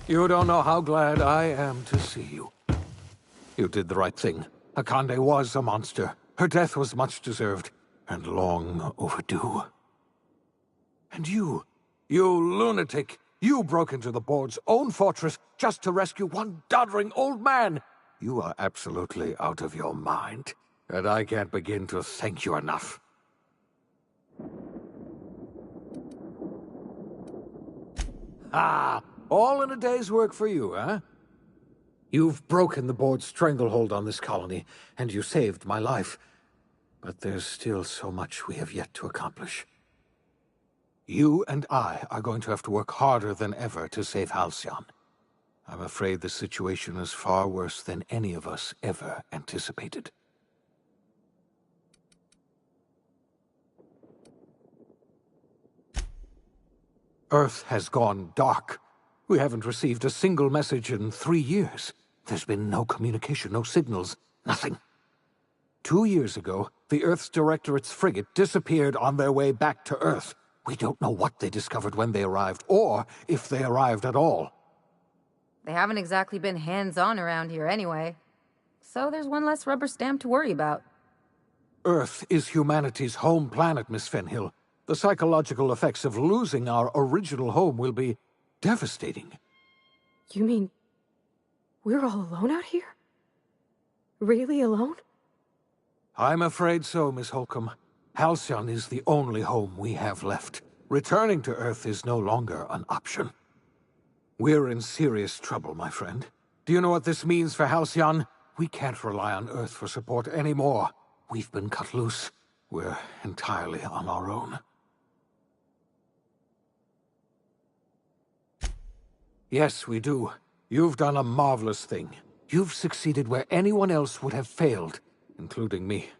You don't know how glad I am to see you. You did the right thing. Akande was a monster. Her death was much deserved, and long overdue. And you lunatic, you broke into the board's own fortress just to rescue one doddering old man. You are absolutely out of your mind, and I can't begin to thank you enough. Ah, all in a day's work for you, huh? You've broken the board's stranglehold on this colony, and you saved my life. But there's still so much we have yet to accomplish. You and I are going to have to work harder than ever to save Halcyon. I'm afraid the situation is far worse than any of us ever anticipated. Earth has gone dark. We haven't received a single message in 3 years. There's been no communication, no signals, nothing. 2 years ago, the Earth's Directorate's frigate disappeared on their way back to Earth. We don't know what they discovered when they arrived, or if they arrived at all. They haven't exactly been hands-on around here anyway. So there's one less rubber stamp to worry about. Earth is humanity's home planet, Miss Fenhill. The psychological effects of losing our original home will be devastating. You mean we're all alone out here? Really alone? I'm afraid so, Miss Holcomb. Halcyon is the only home we have left. Returning to Earth is no longer an option. We're in serious trouble, my friend. Do you know what this means for Halcyon? We can't rely on Earth for support anymore. We've been cut loose. We're entirely on our own. Yes, we do. You've done a marvelous thing. You've succeeded where anyone else would have failed, including me.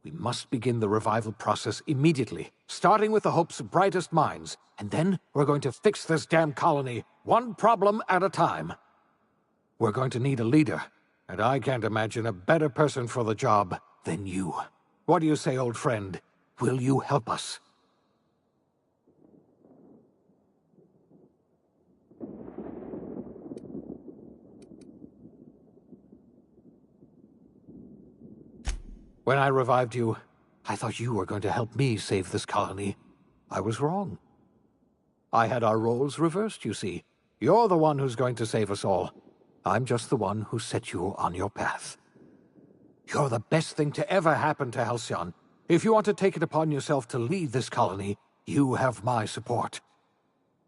We must begin the revival process immediately, starting with the Hope's brightest minds, and then we're going to fix this damn colony, one problem at a time. We're going to need a leader, and I can't imagine a better person for the job than you. What do you say, old friend? Will you help us? When I revived you, I thought you were going to help me save this colony. I was wrong. I had our roles reversed, you see. You're the one who's going to save us all. I'm just the one who set you on your path. You're the best thing to ever happen to Halcyon. If you want to take it upon yourself to lead this colony, you have my support.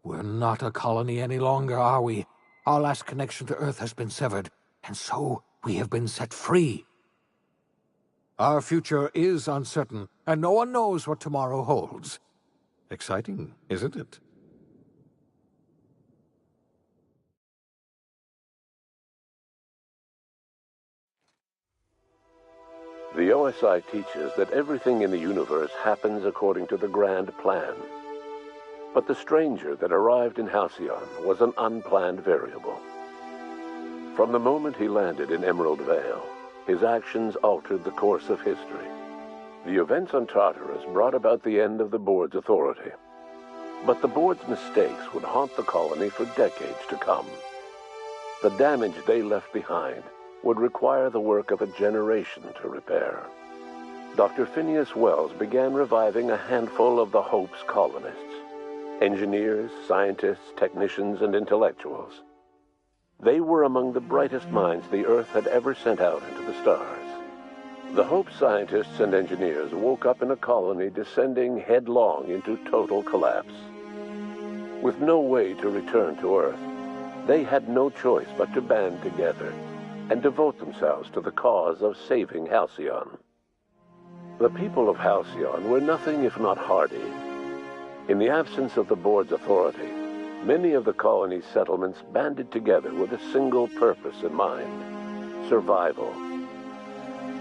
We're not a colony any longer, are we? Our last connection to Earth has been severed, and so we have been set free. Our future is uncertain, and no one knows what tomorrow holds. Exciting, isn't it? The OSI teaches that everything in the universe happens according to the grand plan. But the stranger that arrived in Halcyon was an unplanned variable. From the moment he landed in Emerald Vale, his actions altered the course of history. The events on Tartarus brought about the end of the board's authority. But the board's mistakes would haunt the colony for decades to come. The damage they left behind would require the work of a generation to repair. Dr. Phineas Wells began reviving a handful of the Hope's colonists. Engineers, scientists, technicians, and intellectuals. They were among the brightest minds the Earth had ever sent out into the stars. The Hope scientists and engineers woke up in a colony descending headlong into total collapse. With no way to return to Earth, they had no choice but to band together and devote themselves to the cause of saving Halcyon. The people of Halcyon were nothing if not hardy. In the absence of the board's authority, many of the colony's settlements banded together with a single purpose in mind: survival.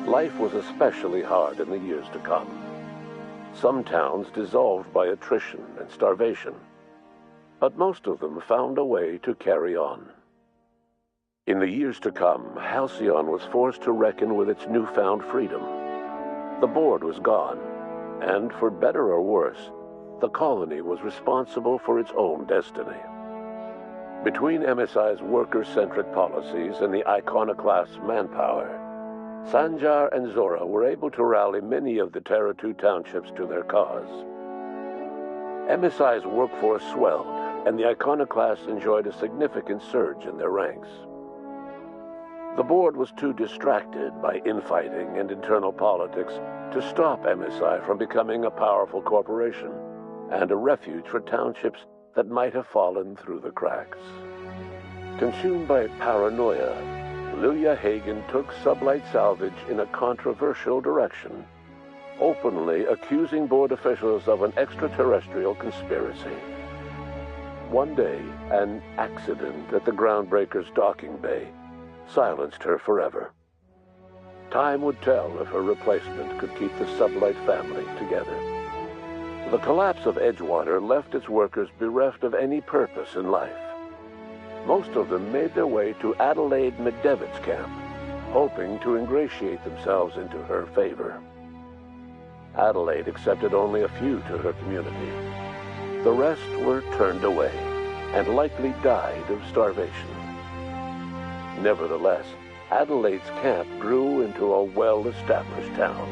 Life was especially hard in the years to come. Some towns dissolved by attrition and starvation, but most of them found a way to carry on. In the years to come, Halcyon was forced to reckon with its newfound freedom. The board was gone, and for better or worse, the colony was responsible for its own destiny. Between MSI's worker-centric policies and the iconoclast's manpower, Sanjar and Zora were able to rally many of the Terra 2 townships to their cause. MSI's workforce swelled, and the iconoclasts enjoyed a significant surge in their ranks. The board was too distracted by infighting and internal politics to stop MSI from becoming a powerful corporation and a refuge for townships that might have fallen through the cracks. Consumed by paranoia, Lilia Hagen took Sublight Salvage in a controversial direction, openly accusing board officials of an extraterrestrial conspiracy. One day, an accident at the Groundbreaker's docking bay silenced her forever. Time would tell if her replacement could keep the Sublight family together. The collapse of Edgewater left its workers bereft of any purpose in life. Most of them made their way to Adelaide McDevitt's camp, hoping to ingratiate themselves into her favor. Adelaide accepted only a few to her community. The rest were turned away and likely died of starvation. Nevertheless, Adelaide's camp grew into a well-established town.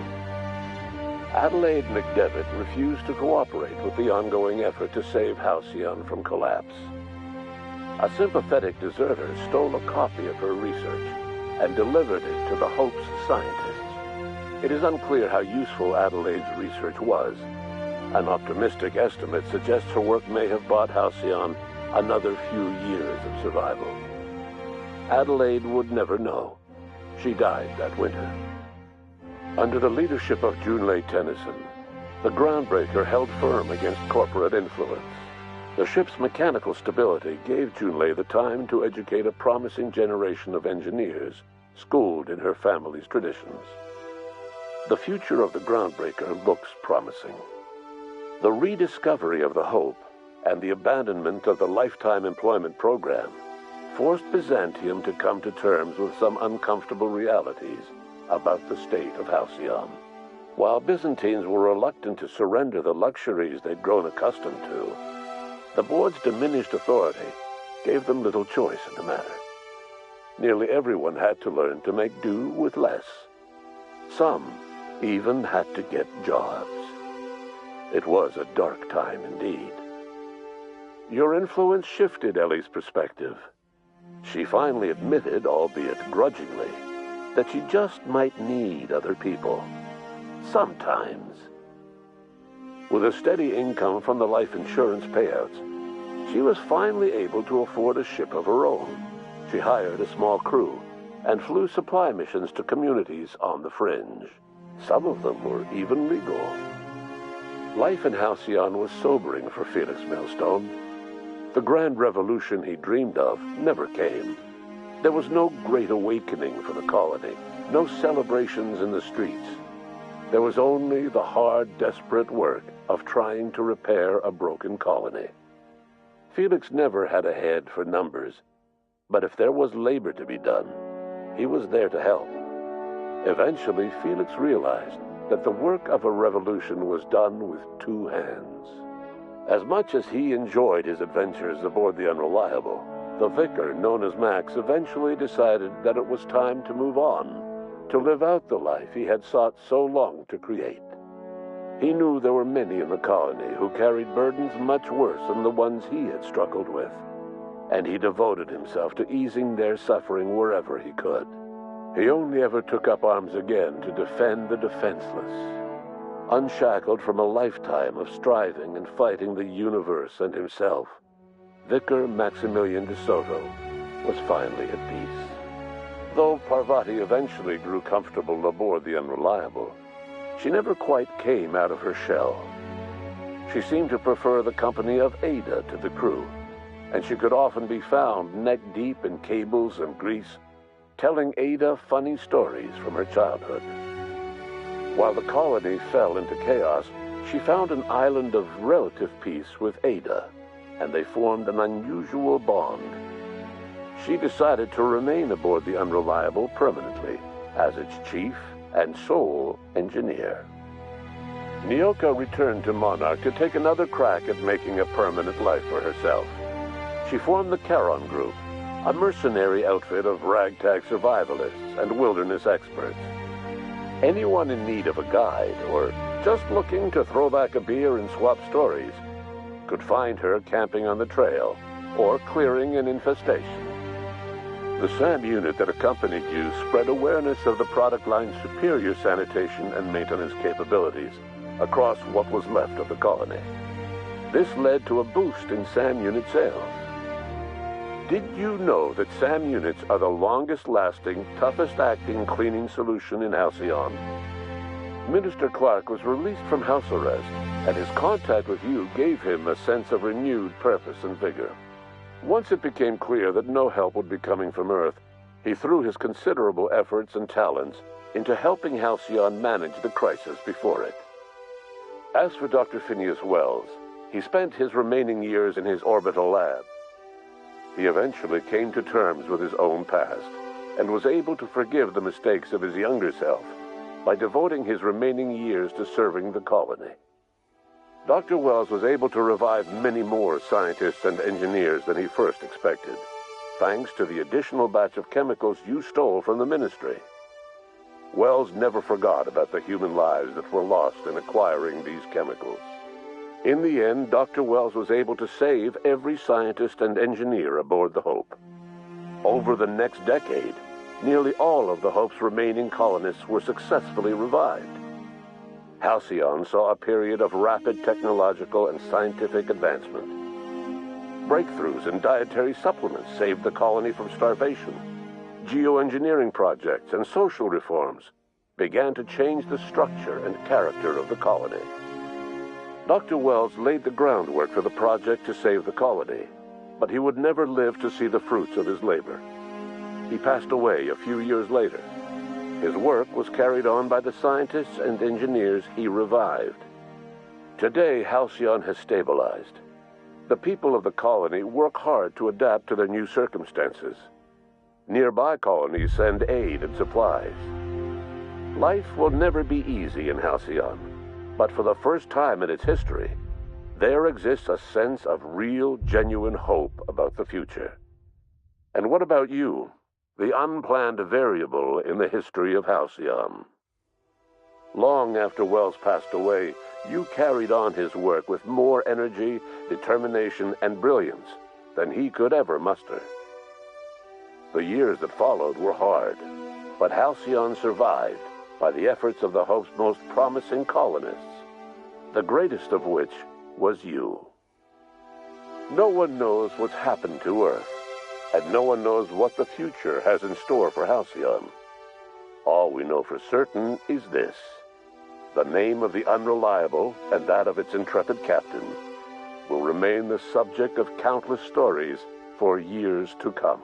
Adelaide McDevitt refused to cooperate with the ongoing effort to save Halcyon from collapse. A sympathetic deserter stole a copy of her research and delivered it to the Hope's scientists. It is unclear how useful Adelaide's research was. An optimistic estimate suggests her work may have bought Halcyon another few years of survival. Adelaide would never know. She died that winter. Under the leadership of Junlei Tennyson, the Groundbreaker held firm against corporate influence. The ship's mechanical stability gave Junlei the time to educate a promising generation of engineers schooled in her family's traditions. The future of the Groundbreaker looks promising. The rediscovery of the Hope and the abandonment of the lifetime employment program forced Byzantium to come to terms with some uncomfortable realities about the state of Halcyon. While Byzantines were reluctant to surrender the luxuries they'd grown accustomed to, the board's diminished authority gave them little choice in the matter. Nearly everyone had to learn to make do with less. Some even had to get jobs. It was a dark time indeed. Your influence shifted Ellie's perspective. She finally admitted, albeit grudgingly, that she just might need other people. Sometimes. With a steady income from the life insurance payouts, she was finally able to afford a ship of her own. She hired a small crew and flew supply missions to communities on the fringe. Some of them were even legal. Life in Halcyon was sobering for Felix Millstone. The grand revolution he dreamed of never came. There was no great awakening for the colony, no celebrations in the streets. There was only the hard, desperate work of trying to repair a broken colony. Felix never had a head for numbers, but if there was labor to be done, he was there to help. Eventually, Felix realized that the work of a revolution was done with two hands. As much as he enjoyed his adventures aboard the Unreliable, the vicar, known as Max, eventually decided that it was time to move on, to live out the life he had sought so long to create. He knew there were many in the colony who carried burdens much worse than the ones he had struggled with, and he devoted himself to easing their suffering wherever he could. He only ever took up arms again to defend the defenseless. Unshackled from a lifetime of striving and fighting the universe and himself, Vicar Maximilian de Soto was finally at peace. Though Parvati eventually grew comfortable aboard the Unreliable, she never quite came out of her shell. She seemed to prefer the company of Ada to the crew, and she could often be found neck-deep in cables and grease, telling Ada funny stories from her childhood. While the colony fell into chaos, she found an island of relative peace with Ada, and they formed an unusual bond. She decided to remain aboard the Unreliable permanently as its chief and sole engineer. Nyoka returned to Monarch to take another crack at making a permanent life for herself. she formed the Charon Group, a mercenary outfit of ragtag survivalists and wilderness experts. Anyone in need of a guide or just looking to throw back a beer and swap stories could find her camping on the trail or clearing an infestation. The SAM unit that accompanied you spread awareness of the product line's superior sanitation and maintenance capabilities across what was left of the colony. This led to a boost in SAM unit sales. Did you know that SAM units are the longest-lasting, toughest-acting cleaning solution in Halcyon? Minister Clark was released from house arrest, and his contact with you gave him a sense of renewed purpose and vigor. Once it became clear that no help would be coming from Earth, he threw his considerable efforts and talents into helping Halcyon manage the crisis before it. As for Dr. Phineas Wells, he spent his remaining years in his orbital lab. He eventually came to terms with his own past and was able to forgive the mistakes of his younger self by devoting his remaining years to serving the colony. Dr. Wells was able to revive many more scientists and engineers than he first expected, thanks to the additional batch of chemicals you stole from the Ministry. Wells never forgot about the human lives that were lost in acquiring these chemicals. In the end, Dr. Wells was able to save every scientist and engineer aboard the Hope. Over the next decade, nearly all of the Hope's remaining colonists were successfully revived. Halcyon saw a period of rapid technological and scientific advancement. Breakthroughs in dietary supplements saved the colony from starvation. Geoengineering projects and social reforms began to change the structure and character of the colony. Dr. Wells laid the groundwork for the project to save the colony, but he would never live to see the fruits of his labor. He passed away a few years later. His work was carried on by the scientists and engineers he revived. Today, Halcyon has stabilized. The people of the colony work hard to adapt to their new circumstances. Nearby colonies send aid and supplies. Life will never be easy in Halcyon, but for the first time in its history, there exists a sense of real, genuine hope about the future. And what about you, the unplanned variable in the history of Halcyon? Long after Wells passed away, you carried on his work with more energy, determination, and brilliance than he could ever muster. The years that followed were hard, but Halcyon survived by the efforts of the Hope's most promising colonists, the greatest of which was you. No one knows what's happened to Earth, and no one knows what the future has in store for Halcyon. All we know for certain is this: the name of the Unreliable and that of its intrepid captain will remain the subject of countless stories for years to come.